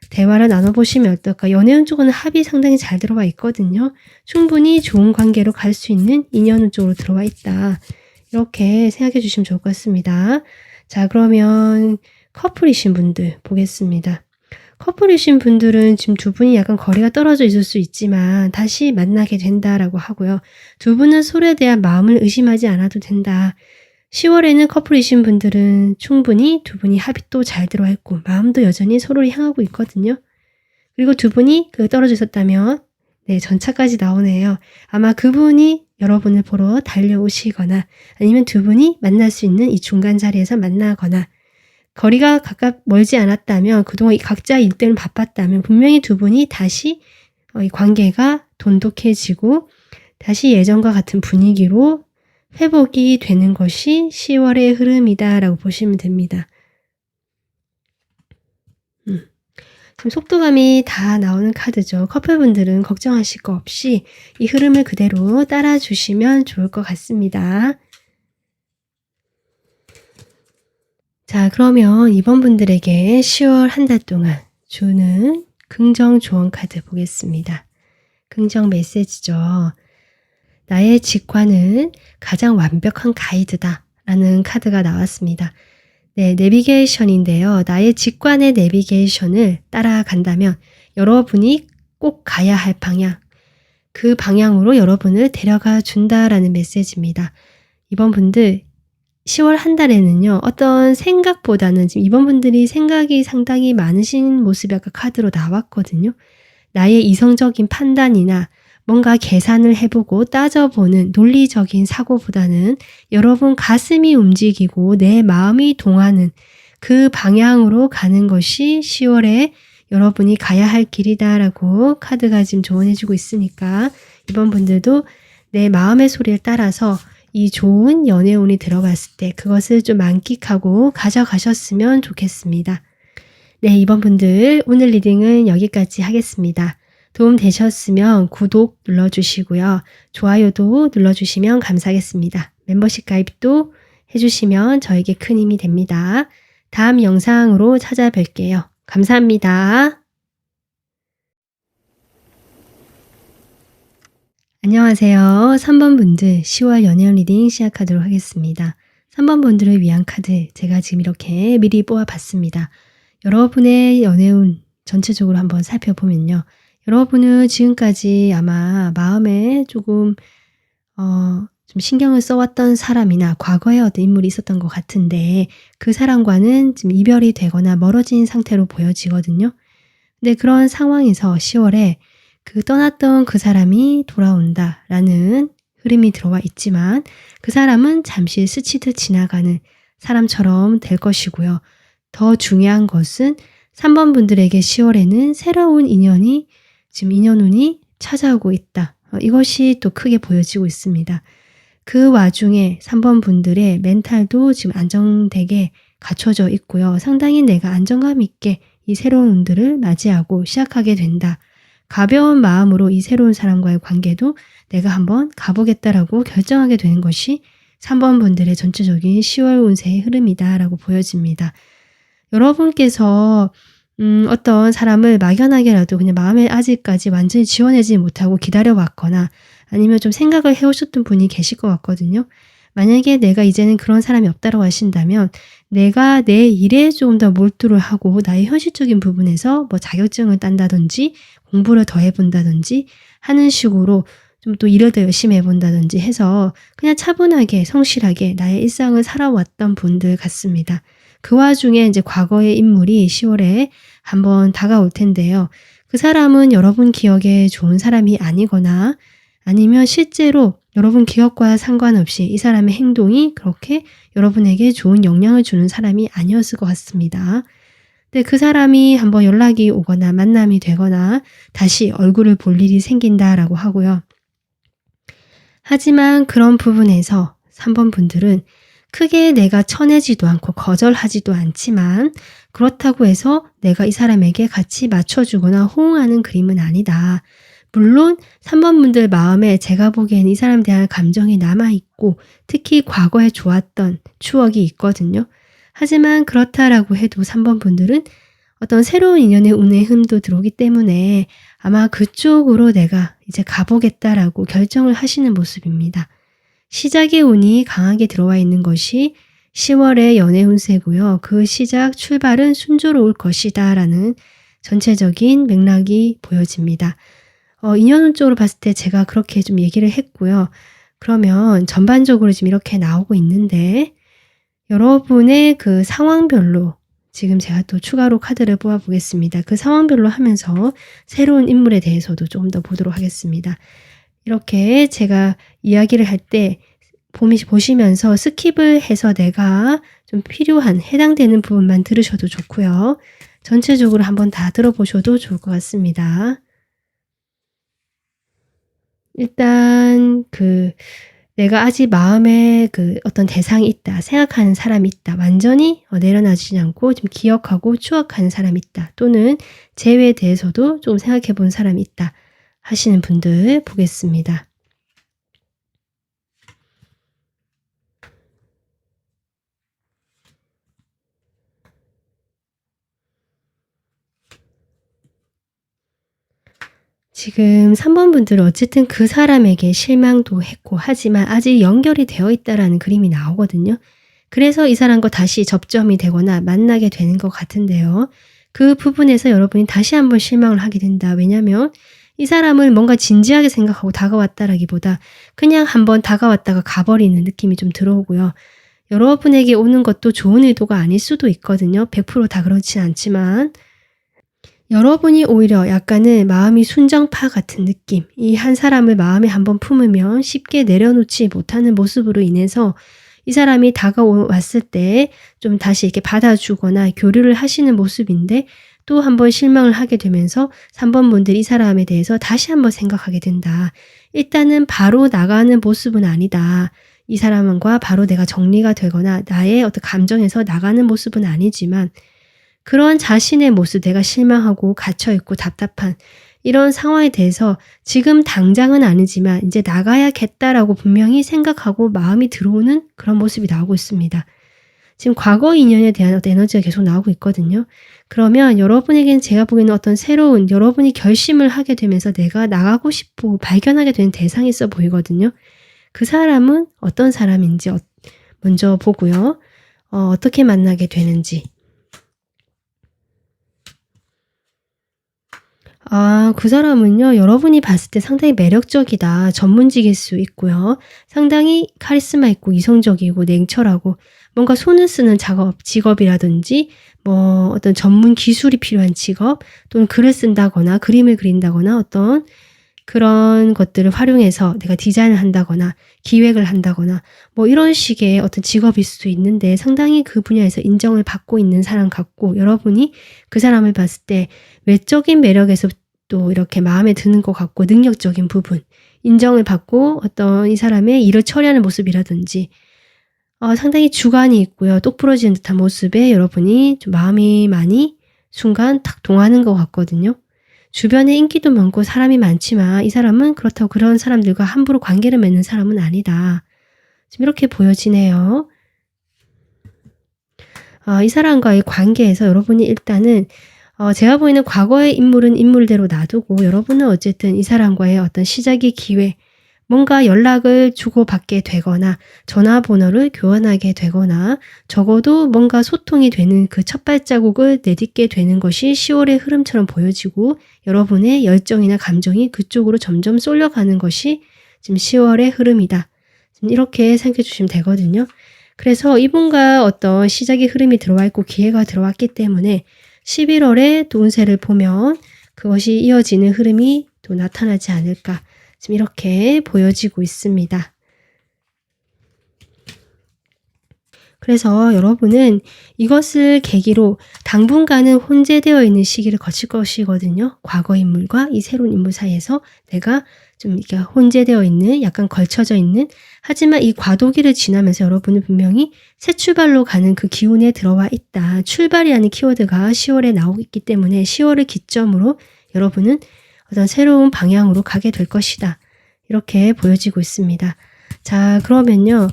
대화를 나눠보시면 어떨까. 연애운 쪽은 합이 상당히 잘 들어와 있거든요. 충분히 좋은 관계로 갈 수 있는 인연운 쪽으로 들어와 있다. 이렇게 생각해 주시면 좋을 것 같습니다. 자, 그러면 커플이신 분들 보겠습니다. 커플이신 분들은 지금 두 분이 약간 거리가 떨어져 있을 수 있지만 다시 만나게 된다라고 하고요. 두 분은 서로에 대한 마음을 의심하지 않아도 된다. 10월에는 커플이신 분들은 충분히 두 분이 합이 또 잘 들어와 있고 마음도 여전히 서로를 향하고 있거든요. 그리고 두 분이 떨어져 있었다면 전차까지 나오네요. 아마 그분이 여러분을 보러 달려오시거나 아니면 두 분이 만날 수 있는 이 중간 자리에서 만나거나 거리가 멀지 않았다면 그동안 각자 일 때문에 바빴다면 분명히 두 분이 다시 이 관계가 돈독해지고 다시 예전과 같은 분위기로 회복이 되는 것이 10월의 흐름이다라고 보시면 됩니다. 지금 속도감이 다 나오는 카드죠. 커플분들은 걱정하실 거 없이 이 흐름을 그대로 따라주시면 좋을 것 같습니다. 자, 그러면 이번 분들에게 10월 한 달 동안 주는 긍정 조언 카드 보겠습니다. 긍정 메시지죠. 나의 직관은 가장 완벽한 가이드다 라는 카드가 나왔습니다. 네, 내비게이션인데요. 나의 직관의 내비게이션을 따라간다면 여러분이 꼭 가야 할 방향, 그 방향으로 여러분을 데려가 준다라는 메시지입니다. 이번 분들 10월 한 달에는요. 어떤 생각보다는 지금 이번 분들이 생각이 상당히 많으신 모습이 아까 카드로 나왔거든요. 나의 이성적인 판단이나 뭔가 계산을 해보고 따져보는 논리적인 사고보다는 여러분 가슴이 움직이고 내 마음이 동하는 그 방향으로 가는 것이 10월에 여러분이 가야 할 길이다라고 카드가 지금 조언해주고 있으니까 이번 분들도 내 마음의 소리를 따라서 이 좋은 연애운이 들어갔을 때 그것을 좀 만끽하고 가져가셨으면 좋겠습니다. 네, 이번 분들 오늘 리딩은 여기까지 하겠습니다. 도움 되셨으면 구독 눌러주시고요. 좋아요도 눌러주시면 감사하겠습니다. 멤버십 가입도 해주시면 저에게 큰 힘이 됩니다. 다음 영상으로 찾아뵐게요. 감사합니다. 안녕하세요. 3번 분들 10월 연애운 리딩 시작하도록 하겠습니다. 3번 분들을 위한 카드 제가 지금 이렇게 미리 뽑아봤습니다. 여러분의 연애운 전체적으로 한번 살펴보면요. 여러분은 지금까지 아마 마음에 조금 좀 신경을 써왔던 사람이나 과거에 어떤 인물이 있었던 것 같은데 그 사람과는 지금 이별이 되거나 멀어진 상태로 보여지거든요. 근데 그런 상황에서 10월에 떠났던 그 사람이 돌아온다라는 흐름이 들어와 있지만 그 사람은 잠시 스치듯 지나가는 사람처럼 될 것이고요. 더 중요한 것은 3번 분들에게 10월에는 새로운 인연이 지금 인연운이 찾아오고 있다. 이것이 또 크게 보여지고 있습니다. 그 와중에 3번 분들의 멘탈도 지금 안정되게 갖춰져 있고요. 상당히 내가 안정감 있게 이 새로운 운들을 맞이하고 시작하게 된다. 가벼운 마음으로 이 새로운 사람과의 관계도 내가 한번 가보겠다라고 결정하게 되는 것이 3번 분들의 전체적인 10월 운세의 흐름이다라고 보여집니다. 여러분께서 어떤 사람을 막연하게라도 그냥 마음에 아직까지 완전히 지워내지 못하고 기다려왔거나 아니면 좀 생각을 해오셨던 분이 계실 것 같거든요. 만약에 내가 이제는 그런 사람이 없다고 하신다면 내가 내 일에 조금 더 몰두를 하고 나의 현실적인 부분에서 뭐 자격증을 딴다든지 공부를 더 해본다든지 하는 식으로 좀 또 일을 더 열심히 해본다든지 해서 그냥 차분하게 성실하게 나의 일상을 살아왔던 분들 같습니다. 그 와중에 이제 과거의 인물이 10월에 한번 다가올 텐데요. 그 사람은 여러분 기억에 좋은 사람이 아니거나 아니면 실제로 여러분 기억과 상관없이 이 사람의 행동이 그렇게 여러분에게 좋은 영향을 주는 사람이 아니었을 것 같습니다. 근데 그 사람이 한번 연락이 오거나 만남이 되거나 다시 얼굴을 볼 일이 생긴다라고 하고요. 하지만 그런 부분에서 3번 분들은 크게 내가 쳐내지도 않고 거절하지도 않지만 그렇다고 해서 내가 이 사람에게 같이 맞춰주거나 호응하는 그림은 아니다. 물론 3번 분들 마음에 제가 보기에는 이 사람에 대한 감정이 남아있고 특히 과거에 좋았던 추억이 있거든요. 하지만 그렇다라고 해도 3번 분들은 어떤 새로운 인연의 운의 흠도 들어오기 때문에 아마 그쪽으로 내가 이제 가보겠다라고 결정을 하시는 모습입니다. 시작의 운이 강하게 들어와 있는 것이 10월의 연애 운세고요. 그 시작 출발은 순조로울 것이다 라는 전체적인 맥락이 보여집니다. 인연 쪽으로 봤을 때 제가 그렇게 좀 얘기를 했고요. 그러면 전반적으로 지금 이렇게 나오고 있는데 여러분의 그 상황별로 지금 제가 또 추가로 카드를 뽑아 보겠습니다. 그 상황별로 하면서 새로운 인물에 대해서도 조금 더 보도록 하겠습니다. 이렇게 제가 이야기를 할 때 보시면서 스킵을 해서 내가 좀 필요한 해당되는 부분만 들으셔도 좋고요. 전체적으로 한번 다 들어보셔도 좋을 것 같습니다. 일단 내가 아직 마음에 어떤 대상이 있다, 생각하는 사람이 있다, 완전히 내려놔지지 않고 좀 기억하고 추억하는 사람이 있다, 또는 재회에 대해서도 좀 생각해 본 사람이 있다 하시는 분들 보겠습니다. 지금 3번 분들은 어쨌든 그 사람에게 실망도 했고 하지만 아직 연결이 되어 있다라는 그림이 나오거든요. 그래서 이 사람과 다시 접점이 되거나 만나게 되는 것 같은데요. 그 부분에서 여러분이 다시 한번 실망을 하게 된다. 왜냐하면 이 사람을 뭔가 진지하게 생각하고 다가왔다라기보다 그냥 한번 다가왔다가 가버리는 느낌이 좀 들어오고요. 여러분에게 오는 것도 좋은 의도가 아닐 수도 있거든요. 100%다 그렇진 않지만 여러분이 오히려 약간은 마음이 순정파 같은 느낌, 이 한 사람을 마음에 한번 품으면 쉽게 내려놓지 못하는 모습으로 인해서 이 사람이 다가왔을 때 좀 다시 이렇게 받아주거나 교류를 하시는 모습인데 또 한번 실망을 하게 되면서 3번 분들이 이 사람에 대해서 다시 한번 생각하게 된다. 일단은 바로 나가는 모습은 아니다. 이 사람과 바로 내가 정리가 되거나 나의 어떤 감정에서 나가는 모습은 아니지만 그런 자신의 모습, 내가 실망하고 갇혀있고 답답한 이런 상황에 대해서 지금 당장은 아니지만 이제 나가야겠다라고 분명히 생각하고 마음이 들어오는 그런 모습이 나오고 있습니다. 지금 과거 인연에 대한 어떤 에너지가 계속 나오고 있거든요. 그러면 여러분에게는 제가 보기에는 어떤 새로운 여러분이 결심을 하게 되면서 내가 나가고 싶고 발견하게 되는 대상이 있어 보이거든요. 그 사람은 어떤 사람인지 먼저 보고요. 어떻게 만나게 되는지. 그 사람은요, 여러분이 봤을 때 상당히 매력적이다. 전문직일 수 있고요. 상당히 카리스마 있고 이성적이고 냉철하고 뭔가 손을 쓰는 직업이라든지 뭐 어떤 전문 기술이 필요한 직업 또는 글을 쓴다거나 그림을 그린다거나 어떤 그런 것들을 활용해서 내가 디자인을 한다거나 기획을 한다거나 뭐 이런 식의 어떤 직업일 수도 있는데 상당히 그 분야에서 인정을 받고 있는 사람 같고 여러분이 그 사람을 봤을 때 외적인 매력에서 또 이렇게 마음에 드는 것 같고 능력적인 부분, 인정을 받고 어떤 이 사람의 일을 처리하는 모습이라든지 상당히 주관이 있고요. 똑부러지는 듯한 모습에 여러분이 좀 마음이 많이 순간 탁 동하는 것 같거든요. 주변에 인기도 많고 사람이 많지만 이 사람은 그렇다고 그런 사람들과 함부로 관계를 맺는 사람은 아니다. 지금 이렇게 보여지네요. 이 사람과의 관계에서 여러분이 일단은 제가 보이는 과거의 인물은 인물대로 놔두고 여러분은 어쨌든 이 사람과의 어떤 시작의 기회, 뭔가 연락을 주고받게 되거나 전화번호를 교환하게 되거나 적어도 뭔가 소통이 되는 그 첫 발자국을 내딛게 되는 것이 10월의 흐름처럼 보여지고 여러분의 열정이나 감정이 그쪽으로 점점 쏠려가는 것이 지금 10월의 흐름이다. 지금 이렇게 생각해 주시면 되거든요. 그래서 이분과 어떤 시작의 흐름이 들어와 있고 기회가 들어왔기 때문에 11월에 또 운세를 보면 그것이 이어지는 흐름이 또 나타나지 않을까. 지금 이렇게 보여지고 있습니다. 그래서 여러분은 이것을 계기로 당분간은 혼재되어 있는 시기를 거칠 것이거든요. 과거 인물과 이 새로운 인물 사이에서 내가 좀 이렇게 혼재되어 있는, 약간 걸쳐져 있는, 하지만 이 과도기를 지나면서 여러분은 분명히 새 출발로 가는 그 기운에 들어와 있다. 출발이라는 키워드가 10월에 나오고 있기 때문에 10월을 기점으로 여러분은 어떤 새로운 방향으로 가게 될 것이다. 이렇게 보여지고 있습니다. 자, 그러면요.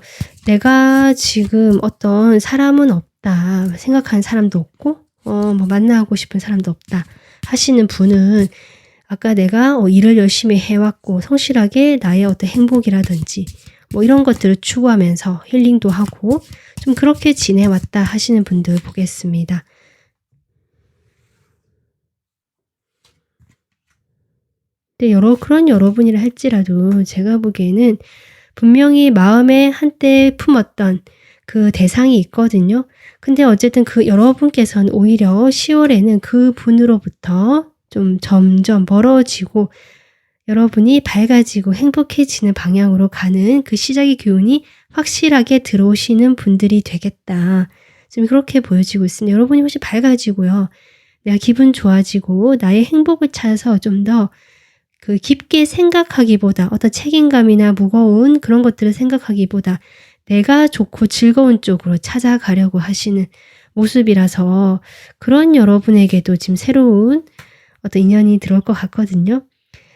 내가 지금 어떤 사람은 없다. 생각하는 사람도 없고, 뭐 만나고 싶은 사람도 없다. 하시는 분은 아까 내가 일을 열심히 해왔고, 성실하게 나의 어떤 행복이라든지, 뭐 이런 것들을 추구하면서 힐링도 하고, 좀 그렇게 지내왔다 하시는 분들 보겠습니다. 근데 그런 여러분이라 할지라도 제가 보기에는 분명히 마음에 한때 품었던 그 대상이 있거든요. 근데 어쨌든 그 여러분께서는 오히려 10월에는 그 분으로부터 좀 점점 멀어지고 여러분이 밝아지고 행복해지는 방향으로 가는 그 시작의 기운이 확실하게 들어오시는 분들이 되겠다. 지금 그렇게 보여지고 있습니다. 여러분이 훨씬 밝아지고요. 내가 기분 좋아지고 나의 행복을 찾아서 좀 더 그 깊게 생각하기보다 어떤 책임감이나 무거운 그런 것들을 생각하기보다 내가 좋고 즐거운 쪽으로 찾아가려고 하시는 모습이라서 그런 여러분에게도 지금 새로운 어떤 인연이 들어올 것 같거든요.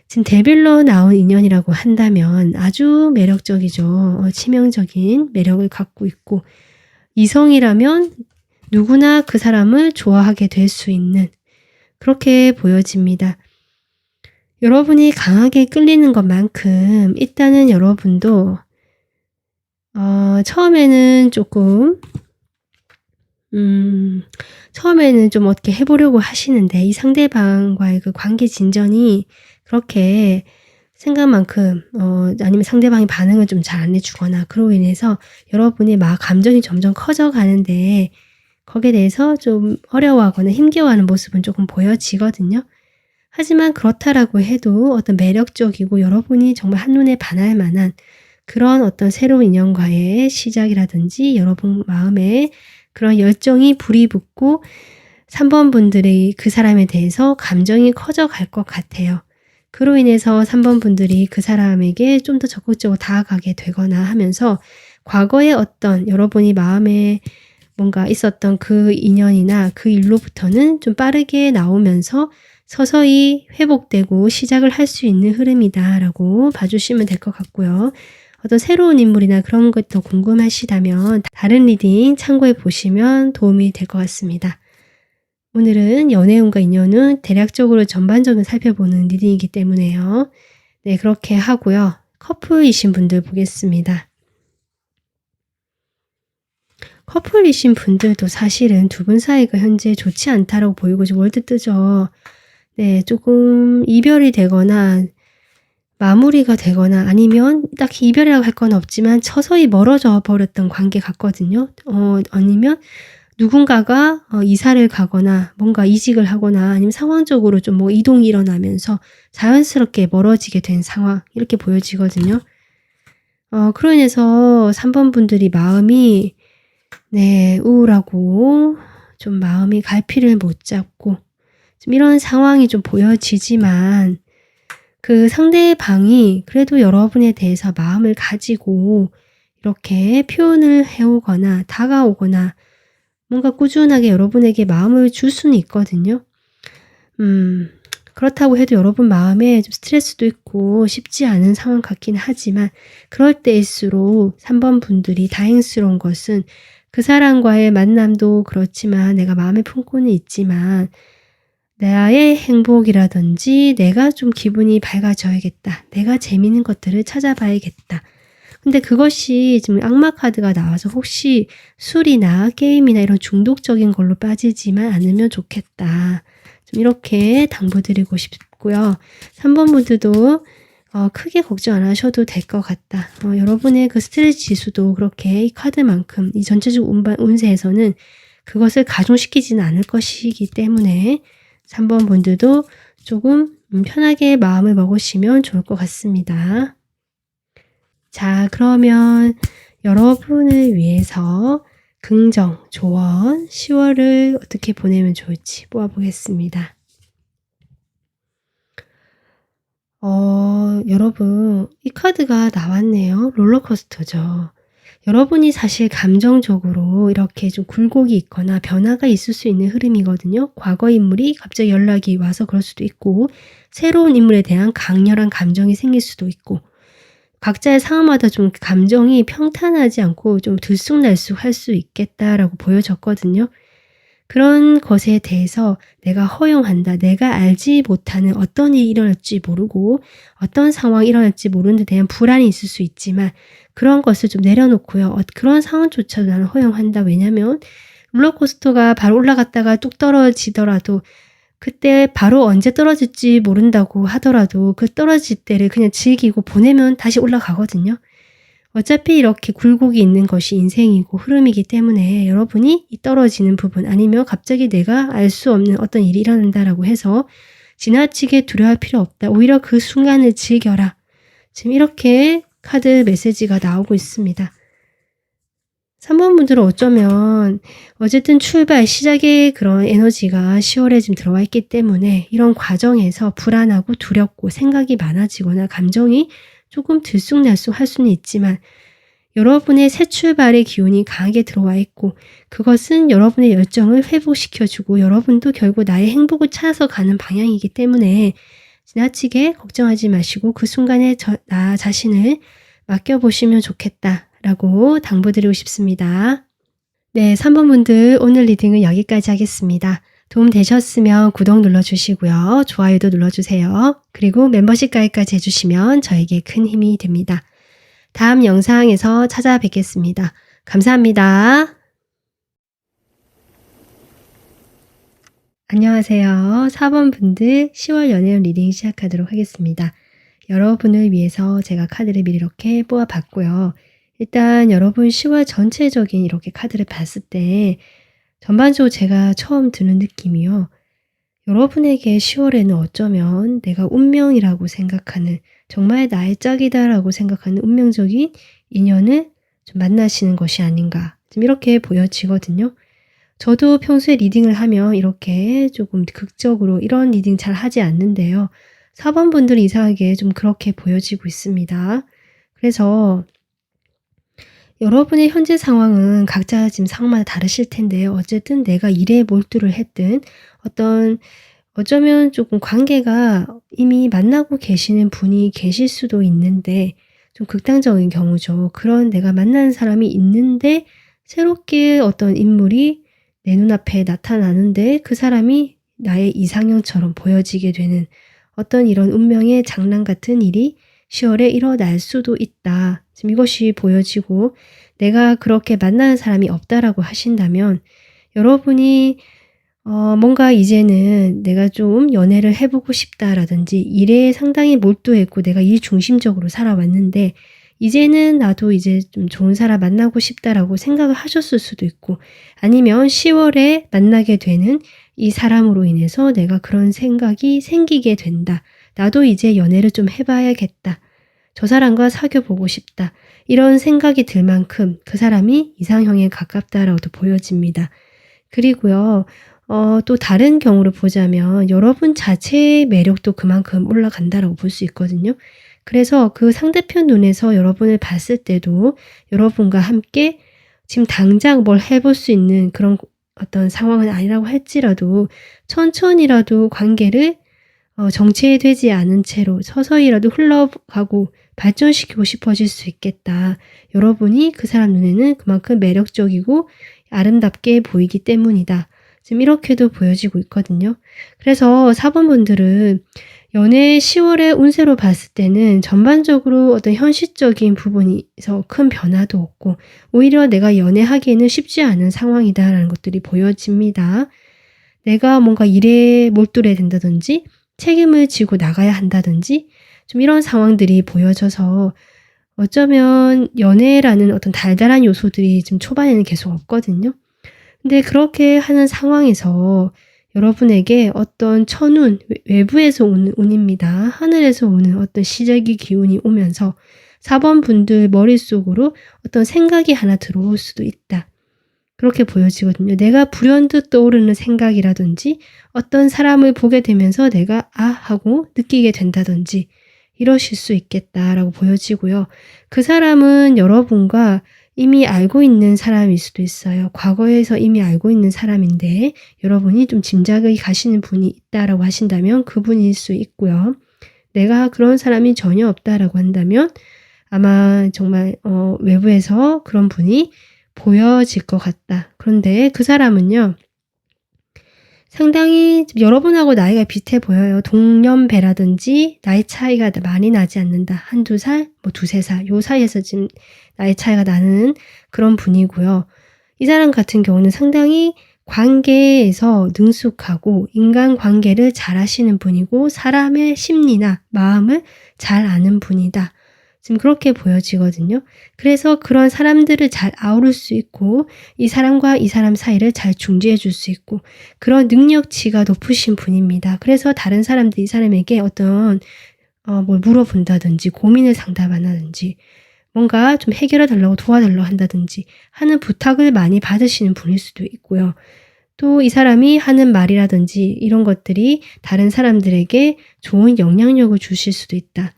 지금 데빌로 나온 인연이라고 한다면 아주 매력적이죠. 치명적인 매력을 갖고 있고 이성이라면 누구나 그 사람을 좋아하게 될 수 있는 그렇게 보여집니다. 여러분이 강하게 끌리는 것만큼 일단은 여러분도 처음에는 조금 처음에는 좀 어떻게 해보려고 하시는데 이 상대방과의 그 관계 진전이 그렇게 생각만큼 아니면 상대방이 반응을 좀 잘 안 해주거나 그로 인해서 여러분이 막 감정이 점점 커져가는데 거기에 대해서 좀 어려워하거나 힘겨워하는 모습은 조금 보여지거든요. 하지만 그렇다라고 해도 어떤 매력적이고 여러분이 정말 한눈에 반할 만한 그런 어떤 새로운 인연과의 시작이라든지 여러분 마음에 그런 열정이 불이 붙고 3번 분들이 그 사람에 대해서 감정이 커져갈 것 같아요. 그로 인해서 3번 분들이 그 사람에게 좀 더 적극적으로 다가가게 되거나 하면서 과거의 어떤 여러분이 마음에 뭔가 있었던 그 인연이나 그 일로부터는 좀 빠르게 나오면서 서서히 회복되고 시작을 할 수 있는 흐름이다라고 봐주시면 될 것 같고요. 어떤 새로운 인물이나 그런 것도 궁금하시다면 다른 리딩 참고해 보시면 도움이 될 것 같습니다. 오늘은 연애운과 인연은 대략적으로 전반적으로 살펴보는 리딩이기 때문에요. 네, 그렇게 하고요. 커플이신 분들 보겠습니다. 커플이신 분들도 사실은 두 분 사이가 현재 좋지 않다라고 보이고 지금 월드 뜨죠. 네, 조금 이별이 되거나 마무리가 되거나 아니면 딱히 이별이라고 할 건 없지만 서서히 멀어져 버렸던 관계 같거든요. 아니면 누군가가 이사를 가거나 뭔가 이직을 하거나 아니면 상황적으로 좀 뭐 이동이 일어나면서 자연스럽게 멀어지게 된 상황 이렇게 보여지거든요. 그로 인해서 3번 분들이 마음이 네, 우울하고 좀 마음이 갈피를 못 잡고 좀 이런 상황이 좀 보여지지만 그 상대방이 그래도 여러분에 대해서 마음을 가지고 이렇게 표현을 해오거나 다가오거나 뭔가 꾸준하게 여러분에게 마음을 줄 수는 있거든요. 그렇다고 해도 여러분 마음에 좀 스트레스도 있고 쉽지 않은 상황 같긴 하지만 그럴 때일수록 3번 분들이 다행스러운 것은 그 사람과의 만남도 그렇지만 내가 마음에 품고는 있지만 나의 행복이라든지 내가 좀 기분이 밝아져야겠다. 내가 재미있는 것들을 찾아봐야겠다. 근데 그것이 지금 악마 카드가 나와서 혹시 술이나 게임이나 이런 중독적인 걸로 빠지지만 않으면 좋겠다. 좀 이렇게 당부드리고 싶고요. 3번 분들도 크게 걱정 안 하셔도 될 것 같다. 여러분의 그 스트레스 지수도 그렇게 이 카드만큼 이 전체적 운세에서는 그것을 가중시키지는 않을 것이기 때문에 3번 분들도 조금 편하게 마음을 먹으시면 좋을 것 같습니다. 자, 그러면 여러분을 위해서 긍정, 조언, 10월을 어떻게 보내면 좋을지 뽑아보겠습니다. 여러분, 이 카드가 나왔네요. 롤러코스터죠. 여러분이 사실 감정적으로 이렇게 좀 굴곡이 있거나 변화가 있을 수 있는 흐름이거든요. 과거 인물이 갑자기 연락이 와서 그럴 수도 있고, 새로운 인물에 대한 강렬한 감정이 생길 수도 있고, 각자의 상황마다 좀 감정이 평탄하지 않고 좀 들쑥날쑥할 수 있겠다라고 보여졌거든요. 그런 것에 대해서 내가 허용한다. 내가 알지 못하는 어떤 일이 일어날지 모르고 어떤 상황이 일어날지 모르는 데 대한 불안이 있을 수 있지만 그런 것을 좀 내려놓고요. 그런 상황조차도 나는 허용한다. 왜냐면 롤러코스터가 바로 올라갔다가 뚝 떨어지더라도 그때 바로 언제 떨어질지 모른다고 하더라도 그 떨어질 때를 그냥 즐기고 보내면 다시 올라가거든요. 어차피 이렇게 굴곡이 있는 것이 인생이고 흐름이기 때문에 여러분이 이 떨어지는 부분 아니면 갑자기 내가 알 수 없는 어떤 일이 일어난다라고 해서 지나치게 두려워할 필요 없다. 오히려 그 순간을 즐겨라. 지금 이렇게 카드 메시지가 나오고 있습니다. 3번 분들은 어쩌면 어쨌든 출발, 시작의 그런 에너지가 10월에 지금 들어와 있기 때문에 이런 과정에서 불안하고 두렵고 생각이 많아지거나 감정이 조금 들쑥날쑥할 수는 있지만 여러분의 새 출발의 기운이 강하게 들어와 있고 그것은 여러분의 열정을 회복시켜주고 여러분도 결국 나의 행복을 찾아서 가는 방향이기 때문에 지나치게 걱정하지 마시고 그 순간에 나 자신을 맡겨보시면 좋겠다라고 당부드리고 싶습니다. 네, 3번 분들 오늘 리딩은 여기까지 하겠습니다. 도움 되셨으면 구독 눌러주시고요. 좋아요도 눌러주세요. 그리고 멤버십 가입까지 해주시면 저에게 큰 힘이 됩니다. 다음 영상에서 찾아뵙겠습니다. 감사합니다. 안녕하세요. 4번 분들 10월 연애운 리딩 시작하도록 하겠습니다. 여러분을 위해서 제가 카드를 미리 이렇게 뽑아봤고요. 일단 여러분 10월 전체적인 이렇게 카드를 봤을 때 전반적으로 제가 처음 드는 느낌이요. 여러분에게 10월에는 어쩌면 내가 운명이라고 생각하는 정말 나의 짝이다라고 생각하는 운명적인 인연을 좀 만나시는 것이 아닌가 좀 이렇게 보여지거든요. 저도 평소에 리딩을 하면 이렇게 조금 극적으로 이런 리딩 잘 하지 않는데요. 4번 분들은 이상하게 좀 그렇게 보여지고 있습니다. 그래서 여러분의 현재 상황은 각자 지금 상황마다 다르실 텐데요. 어쨌든 내가 일에 몰두를 했든 어쩌면 조금 관계가 이미 만나고 계시는 분이 계실 수도 있는데 좀 극단적인 경우죠. 그런 내가 만나는 사람이 있는데 새롭게 어떤 인물이 내 눈앞에 나타나는데 그 사람이 나의 이상형처럼 보여지게 되는 어떤 이런 운명의 장난 같은 일이 10월에 일어날 수도 있다. 지금 이것이 보여지고 내가 그렇게 만나는 사람이 없다라고 하신다면 여러분이 뭔가 이제는 내가 좀 연애를 해보고 싶다라든지 일에 상당히 몰두했고 내가 일 중심적으로 살아왔는데 이제는 나도 이제 좀 좋은 사람 만나고 싶다라고 생각을 하셨을 수도 있고 아니면 10월에 만나게 되는 이 사람으로 인해서 내가 그런 생각이 생기게 된다. 나도 이제 연애를 좀 해봐야겠다. 저 사람과 사귀어보고 싶다. 이런 생각이 들 만큼 그 사람이 이상형에 가깝다라고도 보여집니다. 그리고요. 또 다른 경우를 보자면 여러분 자체의 매력도 그만큼 올라간다라고 볼 수 있거든요. 그래서 그 상대편 눈에서 여러분을 봤을 때도 여러분과 함께 지금 당장 뭘 해볼 수 있는 그런 어떤 상황은 아니라고 할지라도 천천히라도 관계를 정체되지 않은 채로 서서히라도 흘러가고 발전시키고 싶어질 수 있겠다. 여러분이 그 사람 눈에는 그만큼 매력적이고 아름답게 보이기 때문이다. 지금 이렇게도 보여지고 있거든요. 그래서 4번 분들은 연애 10월의 운세로 봤을 때는 전반적으로 어떤 현실적인 부분에서 큰 변화도 없고 오히려 내가 연애하기에는 쉽지 않은 상황이다라는 것들이 보여집니다. 내가 뭔가 일에 몰두해야 된다든지 책임을 지고 나가야 한다든지 좀 이런 상황들이 보여져서 어쩌면 연애라는 어떤 달달한 요소들이 지금 초반에는 계속 없거든요. 근데 그렇게 하는 상황에서 여러분에게 어떤 천운, 외부에서 오는 운입니다. 하늘에서 오는 어떤 시작의 기운이 오면서 4번 분들 머릿속으로 어떤 생각이 하나 들어올 수도 있다. 그렇게 보여지거든요. 내가 불현듯 떠오르는 생각이라든지 어떤 사람을 보게 되면서 내가 '아.' 하고 느끼게 된다든지 이러실 수 있겠다라고 보여지고요. 그 사람은 여러분과 이미 알고 있는 사람일 수도 있어요. 과거에서 이미 알고 있는 사람인데 여러분이 좀 짐작이 가시는 분이 있다라고 하신다면 그분일 수 있고요. 내가 그런 사람이 전혀 없다라고 한다면 아마 정말 외부에서 그런 분이 보여질 것 같다. 그런데 그 사람은요. 상당히 여러분하고 나이가 비슷해 보여요. 동년배라든지 나이 차이가 많이 나지 않는다. 1-2 살, 뭐 2-3 살 요 사이에서 지금 나이 차이가 나는 그런 분이고요. 이 사람 같은 경우는 상당히 관계에서 능숙하고 인간관계를 잘하시는 분이고 사람의 심리나 마음을 잘 아는 분이다. 지금 그렇게 보여지거든요. 그래서 그런 사람들을 잘 아우를 수 있고 이 사람과 이 사람 사이를 잘 중재해 줄 수 있고 그런 능력치가 높으신 분입니다. 그래서 다른 사람들이 이 사람에게 어떤 뭘 물어본다든지 고민을 상담한다든지 뭔가 좀 해결해 달라고 도와달라고 한다든지 하는 부탁을 많이 받으시는 분일 수도 있고요. 또 이 사람이 하는 말이라든지 이런 것들이 다른 사람들에게 좋은 영향력을 주실 수도 있다.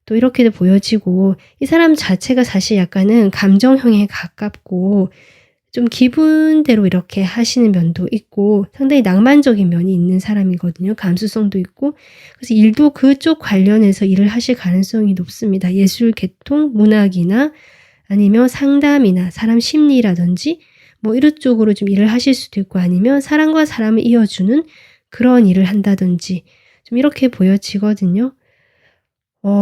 또 이렇게도 보여지고 이 사람 자체가 사실 약간은 감정형에 가깝고 좀 기분대로 이렇게 하시는 면도 있고 상당히 낭만적인 면이 있는 사람이거든요. 감수성도 있고 그래서 일도 그쪽 관련해서 일을 하실 가능성이 높습니다. 예술 계통, 문학이나 아니면 상담이나 사람 심리라든지 뭐 이런 쪽으로 좀 일을 하실 수도 있고 아니면 사람과 사람을 이어주는 그런 일을 한다든지 좀 이렇게 보여지거든요.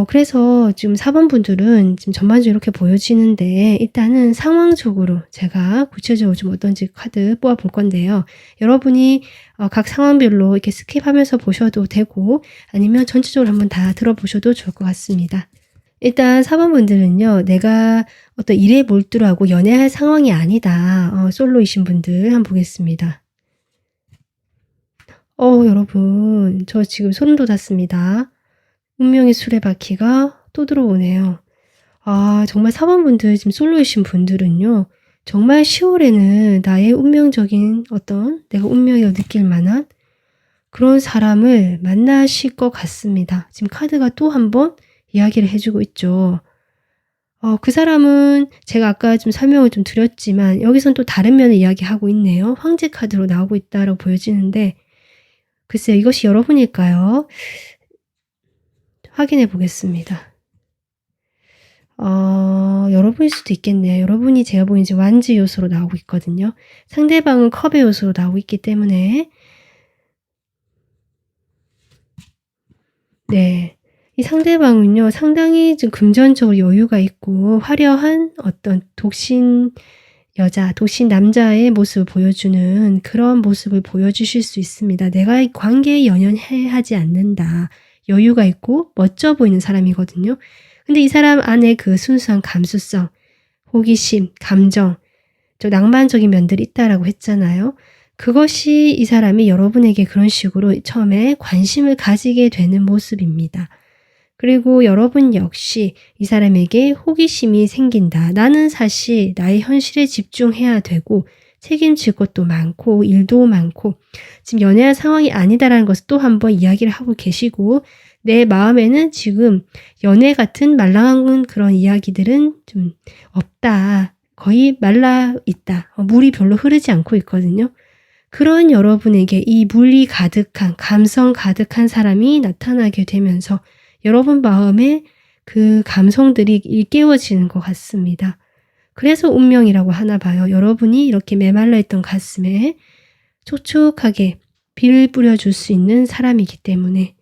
그래서 지금 4 번 분들은 지금 전반적으로 이렇게 보여지는데 일단은 상황적으로 제가 구체적으로 좀 어떤지 카드 뽑아 볼 건데요. 여러분이 각 상황별로 이렇게 스킵하면서 보셔도 되고 아니면 전체적으로 한번 다 들어보셔도 좋을 것 같습니다. 일단 4 번 분들은요. 내가 어떤 일에 몰두하고 연애할 상황이 아니다. 솔로이신 분들 한번 보겠습니다. 여러분 저 지금 소름 돋았습니다. 운명의 수레바퀴가 또 들어오네요. 아 정말 4 번 분들 지금 솔로이신 분들은요. 정말 10월에는 나의 운명적인 어떤 내가 운명이라고 느낄 만한 그런 사람을 만나실 것 같습니다. 지금 카드가 또 한 번 이야기를 해 주고 있죠. 그 사람은 제가 아까 좀 설명을 좀 드렸지만 여기선 또 다른 면을 이야기하고 있네요. 황제 카드로 나오고 있다라고 보여지는데 글쎄요. 이것이 여러분일까요? 확인해 보겠습니다. 여러분일 수도 있겠네요. 여러분이 제가 보기엔 지금 완지 요소로 나오고 있거든요. 상대방은 컵의 요소로 나오고 있기 때문에 네. 이 상대방은요. 상당히 좀 금전적으로 여유가 있고 화려한 어떤 독신 여자, 독신 남자의 모습을 보여주는 그런 모습을 보여주실 수 있습니다. 내가 이 관계에 연연해 하지 않는다. 여유가 있고 멋져 보이는 사람이거든요. 근데 이 사람 안에 그 순수한 감수성, 호기심, 감정, 좀 낭만적인 면들이 있다라고 했잖아요. 그것이 이 사람이 여러분에게 그런 식으로 처음에 관심을 가지게 되는 모습입니다. 그리고 여러분 역시 이 사람에게 호기심이 생긴다. 나는 사실 나의 현실에 집중해야 되고 책임질 것도 많고 일도 많고 지금 연애할 상황이 아니다라는 것을 또 한 번 이야기를 하고 계시고 내 마음에는 지금 연애 같은 말랑한 그런 이야기들은 좀 없다. 거의 말라 있다. 물이 별로 흐르지 않고 있거든요. 그런 여러분에게 이 물이 가득한 감성 가득한 사람이 나타나게 되면서 여러분 마음에 그 감성들이 일깨워지는 것 같습니다. 그래서 운명이라고 하나 봐요. 여러분이 이렇게 메말라 있던 가슴에 촉촉하게 비를 뿌려줄 수 있는 사람이기 때문에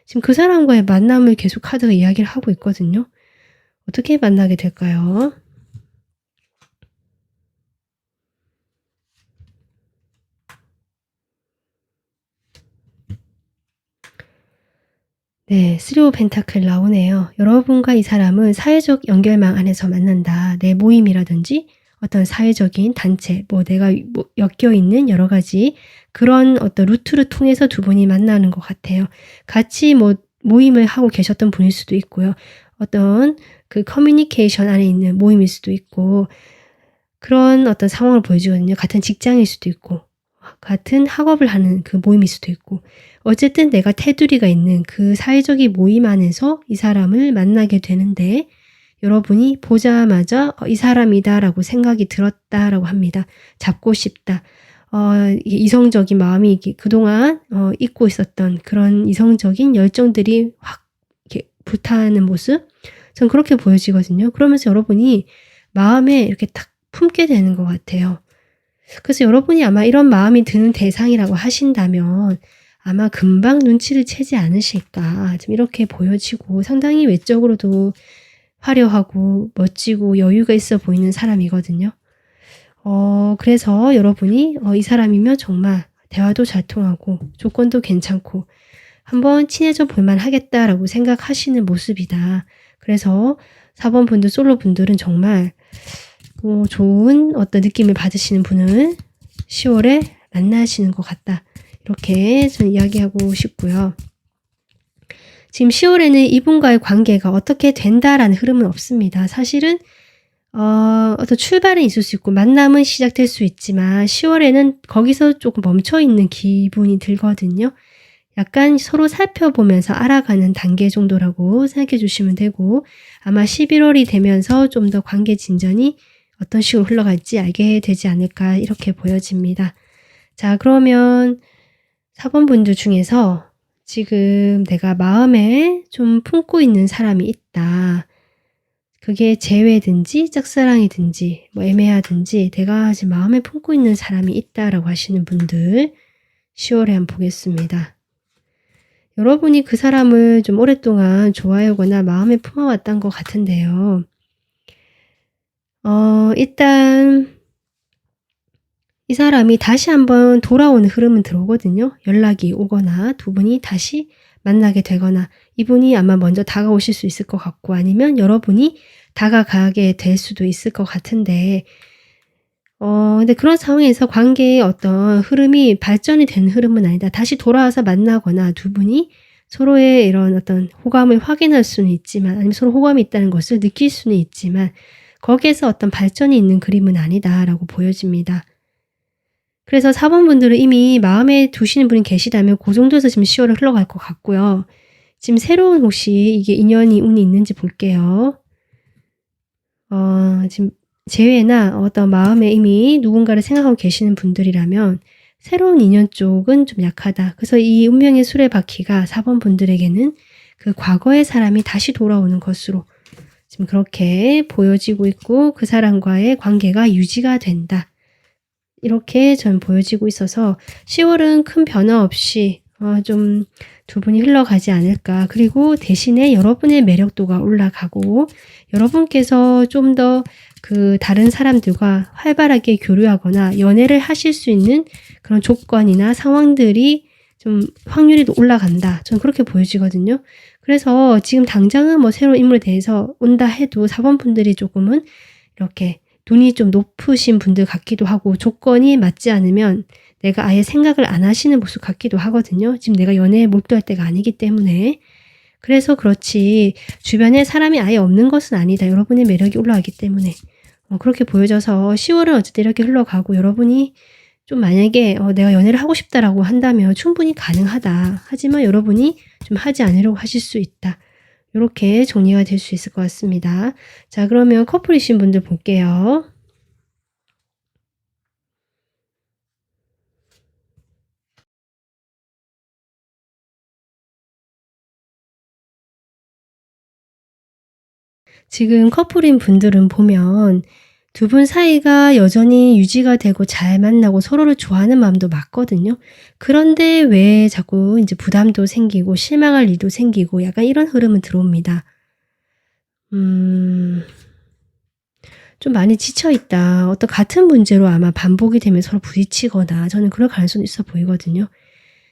지금 그 사람과의 만남을 계속 카드가 이야기를 하고 있거든요. 어떻게 만나게 될까요? 네. 3 오브 펜타클 나오네요. 여러분과 이 사람은 사회적 연결망 안에서 만난다. 내 모임이라든지 어떤 사회적인 단체 뭐 내가 뭐 엮여 있는 여러 가지 그런 어떤 루트를 통해서 두 분이 만나는 것 같아요. 같이 뭐 모임을 하고 계셨던 분일 수도 있고요. 어떤 그 커뮤니케이션 안에 있는 모임일 수도 있고 그런 어떤 상황을 보여주거든요. 같은 직장일 수도 있고 같은 학업을 하는 그 모임일 수도 있고 어쨌든 내가 테두리가 있는 그 사회적인 모임 안에서 이 사람을 만나게 되는데 여러분이 보자마자 이 사람이다라고 생각이 들었다라고 합니다. 잡고 싶다. 이게 이성적인 마음이 그동안 잊고 있었던 그런 이성적인 열정들이 확 이렇게 불타는 모습? 전 그렇게 보여지거든요. 그러면서 여러분이 마음에 이렇게 딱 품게 되는 것 같아요. 그래서 여러분이 아마 이런 마음이 드는 대상이라고 하신다면 아마 금방 눈치를 채지 않으실까 좀 이렇게 보여지고 상당히 외적으로도 화려하고 멋지고 여유가 있어 보이는 사람이거든요. 그래서 여러분이 이 사람이면 정말 대화도 잘 통하고 조건도 괜찮고 한번 친해져 볼만 하겠다라고 생각하시는 모습이다. 그래서 4번 분들, 솔로 분들은 정말 좋은 어떤 느낌을 받으시는 분을 10월에 만나시는 것 같다. 이렇게 저는 이야기하고 싶고요. 지금 10월에는 이분과의 관계가 어떻게 된다라는 흐름은 없습니다. 사실은 어떤 출발은 있을 수 있고 만남은 시작될 수 있지만 10월에는 거기서 조금 멈춰있는 기분이 들거든요. 약간 서로 살펴보면서 알아가는 단계 정도라고 생각해 주시면 되고 아마 11월이 되면서 좀 더 관계 진전이 어떤 식으로 흘러갈지 알게 되지 않을까 이렇게 보여집니다. 자, 그러면 4번 분들 중에서 지금 내가 마음에 좀 품고 있는 사람이 있다. 그게 재회든지 짝사랑이든지 뭐 애매하든지 내가 지금 마음에 품고 있는 사람이 있다라고 하시는 분들 10월에 한번 보겠습니다. 여러분이 그 사람을 좀 오랫동안 좋아하거나 마음에 품어왔던 것 같은데요. 일단 이 사람이 다시 한번 돌아오는 흐름은 들어오거든요. 연락이 오거나 두 분이 다시 만나게 되거나 이분이 아마 먼저 다가오실 수 있을 것 같고 아니면 여러분이 다가가게 될 수도 있을 것 같은데 근데 그런 상황에서 관계의 어떤 흐름이 발전이 된 흐름은 아니다. 다시 돌아와서 만나거나 두 분이 서로의 이런 어떤 호감을 확인할 수는 있지만 아니면 서로 호감이 있다는 것을 느낄 수는 있지만 거기에서 어떤 발전이 있는 그림은 아니다라고 보여집니다. 그래서 4번 분들은 이미 마음에 두시는 분이 계시다면 그 정도에서 지금 10월을 흘러갈 것 같고요. 지금 새로운 혹시 이게 인연이 운이 있는지 볼게요. 지금 재회나 어떤 마음에 이미 누군가를 생각하고 계시는 분들이라면 새로운 인연 쪽은 좀 약하다. 그래서 이 운명의 수레바퀴가 4번 분들에게는 그 과거의 사람이 다시 돌아오는 것으로 지금 그렇게 보여지고 있고 그 사람과의 관계가 유지가 된다. 이렇게 전 보여지고 있어서 10월은 큰 변화 없이 좀 두 분이 흘러가지 않을까. 그리고 대신에 여러분의 매력도가 올라가고 여러분께서 좀 더 그 다른 사람들과 활발하게 교류하거나 연애를 하실 수 있는 그런 조건이나 상황들이 좀 확률이 올라간다. 저는 그렇게 보여지거든요. 그래서 지금 당장은 뭐 새로운 인물에 대해서 온다 해도 4번 분들이 조금은 이렇게 눈이 좀 높으신 분들 같기도 하고 조건이 맞지 않으면 내가 아예 생각을 안 하시는 모습 같기도 하거든요. 지금 내가 연애에 몰두할 때가 아니기 때문에. 그래서 그렇지 주변에 사람이 아예 없는 것은 아니다. 여러분의 매력이 올라가기 때문에. 그렇게 보여져서 10월은 어쨌든 이렇게 흘러가고 여러분이 좀 만약에 내가 연애를 하고 싶다라고 한다면 충분히 가능하다. 하지만 여러분이 좀 하지 않으려고 하실 수 있다. 이렇게 정리가 될 수 있을 것 같습니다. 자, 그러면 커플이신 분들 볼게요. 지금 커플인 분들은 보면 두 분 사이가 여전히 유지가 되고 잘 만나고 서로를 좋아하는 마음도 맞거든요. 그런데 왜 자꾸 이제 부담도 생기고 실망할 일도 생기고 약간 이런 흐름은 들어옵니다. 좀 많이 지쳐있다. 어떤 같은 문제로 아마 반복이 되면 서로 부딪히거나 저는 그럴 가능성이 있어 보이거든요.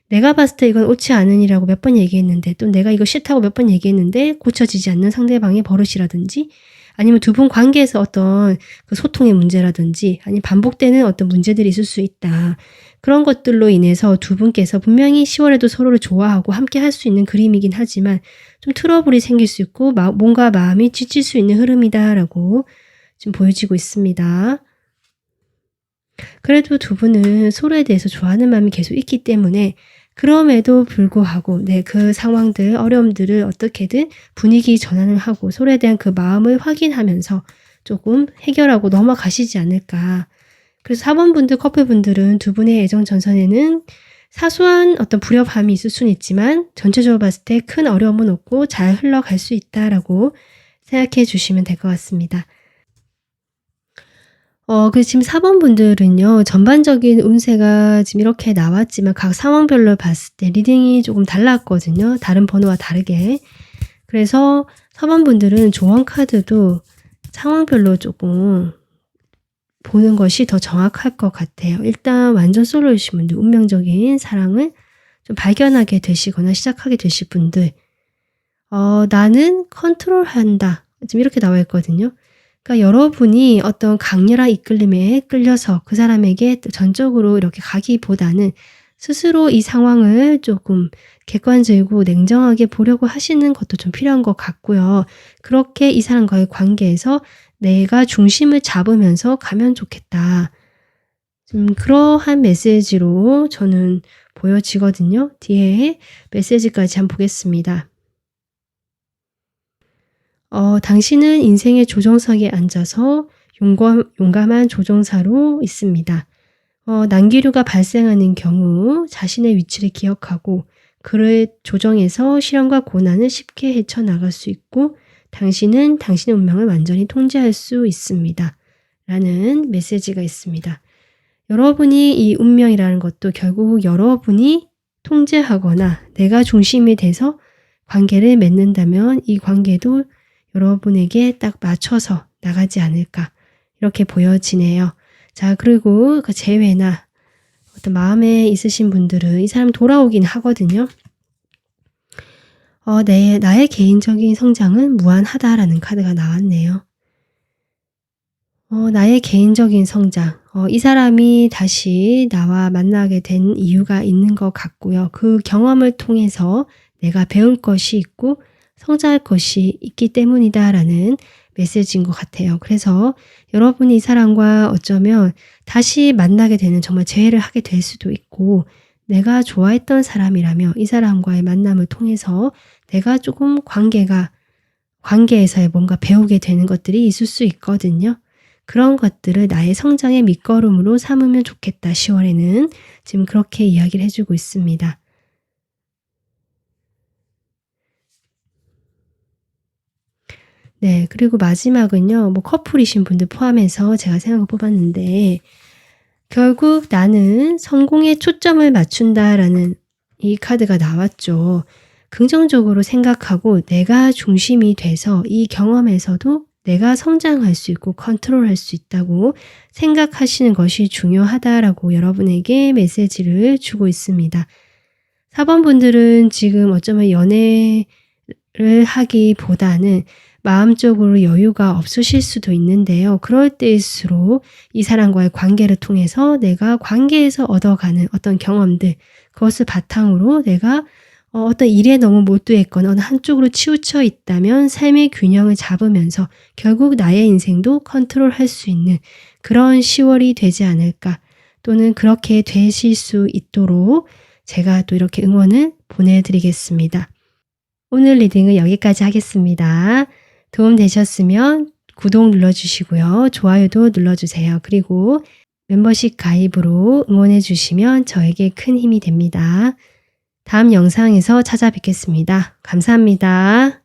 내가 봤을 때 이건 옳지 않으니라고 몇 번 얘기했는데 또 내가 이거 싫다고 몇 번 얘기했는데 고쳐지지 않는 상대방의 버릇이라든지 아니면 두 분 관계에서 어떤 그 소통의 문제라든지 아니면 반복되는 어떤 문제들이 있을 수 있다. 그런 것들로 인해서 두 분께서 분명히 10월에도 서로를 좋아하고 함께 할 수 있는 그림이긴 하지만 좀 트러블이 생길 수 있고 뭔가 마음이 지칠 수 있는 흐름이다라고 지금 보여지고 있습니다. 그래도 두 분은 서로에 대해서 좋아하는 마음이 계속 있기 때문에 그럼에도 불구하고 그 상황들, 어려움들을 어떻게든 분위기 전환을 하고 서로에 대한 그 마음을 확인하면서 조금 해결하고 넘어가시지 않을까. 그래서 4번 분들, 커플분들은 두 분의 애정 전선에는 사소한 어떤 불협화음이 있을 수는 있지만 전체적으로 봤을 때 큰 어려움은 없고 잘 흘러갈 수 있다라고 생각해 주시면 될 것 같습니다. 그래서 지금 4번 분들은요. 전반적인 운세가 지금 이렇게 나왔지만 각 상황별로 봤을 때 리딩이 조금 달랐거든요. 다른 번호와 다르게. 그래서 4번 분들은 조언 카드도 상황별로 조금 보는 것이 더 정확할 것 같아요. 일단 완전 솔로이신 분들, 운명적인 사랑을 좀 발견하게 되시거나 시작하게 되실 분들, 나는 컨트롤한다. 지금 이렇게 나와 있거든요. 그러니까 여러분이 어떤 강렬한 이끌림에 끌려서 그 사람에게 전적으로 이렇게 가기보다는 스스로 이 상황을 조금 객관적이고 냉정하게 보려고 하시는 것도 좀 필요한 것 같고요. 그렇게 이 사람과의 관계에서 내가 중심을 잡으면서 가면 좋겠다. 좀 그러한 메시지로 저는 보여지거든요. 뒤에 메시지까지 한번 보겠습니다. 당신은 인생의 조종석에 앉아서 용감한 조종사로 있습니다. 난기류가 발생하는 경우 자신의 위치를 기억하고 그를 조정해서 시련과 고난을 쉽게 헤쳐나갈 수 있고 당신은 당신의 운명을 완전히 통제할 수 있습니다. 라는 메시지가 있습니다. 여러분이 이 운명이라는 것도 결국 여러분이 통제하거나 내가 중심이 돼서 관계를 맺는다면 이 관계도 여러분에게 딱 맞춰서 나가지 않을까 이렇게 보여지네요. 자, 그리고 그 재회나 어떤 마음에 있으신 분들은 이 사람 돌아오긴 하거든요. 나의 개인적인 성장은 무한하다라는 카드가 나왔네요. 나의 개인적인 성장. 이 사람이 다시 나와 만나게 된 이유가 있는 것 같고요. 그 경험을 통해서 내가 배울 것이 있고 성장할 것이 있기 때문이다라는 메시지인 것 같아요. 그래서 여러분이 이 사람과 어쩌면 다시 만나게 되는 정말 재회를 하게 될 수도 있고 내가 좋아했던 사람이라면 이 사람과의 만남을 통해서 내가 조금 관계에서의 뭔가 배우게 되는 것들이 있을 수 있거든요. 그런 것들을 나의 성장의 밑거름으로 삼으면 좋겠다. 10월에는 지금 그렇게 이야기를 해주고 있습니다. 네, 그리고 마지막은요. 커플이신 분들 포함해서 제가 생각을 뽑았는데 결국 나는 성공에 초점을 맞춘다라는 이 카드가 나왔죠. 긍정적으로 생각하고 내가 중심이 돼서 이 경험에서도 내가 성장할 수 있고 컨트롤할 수 있다고 생각하시는 것이 중요하다라고 여러분에게 메시지를 주고 있습니다. 4번 분들은 지금 어쩌면 연애를 하기보다는 마음적으로 여유가 없으실 수도 있는데요. 그럴 때일수록 이 사람과의 관계를 통해서 내가 관계에서 얻어가는 어떤 경험들, 그것을 바탕으로 내가 어떤 일에 너무 몰두했거나 어느 한쪽으로 치우쳐 있다면 삶의 균형을 잡으면서 결국 나의 인생도 컨트롤할 수 있는 그런 10월이 되지 않을까, 또는 그렇게 되실 수 있도록 제가 또 이렇게 응원을 보내드리겠습니다. 오늘 리딩은 여기까지 하겠습니다. 도움 되셨으면 구독 눌러주시고요. 좋아요도 눌러주세요. 그리고 멤버십 가입으로 응원해 주시면 저에게 큰 힘이 됩니다. 다음 영상에서 찾아뵙겠습니다. 감사합니다.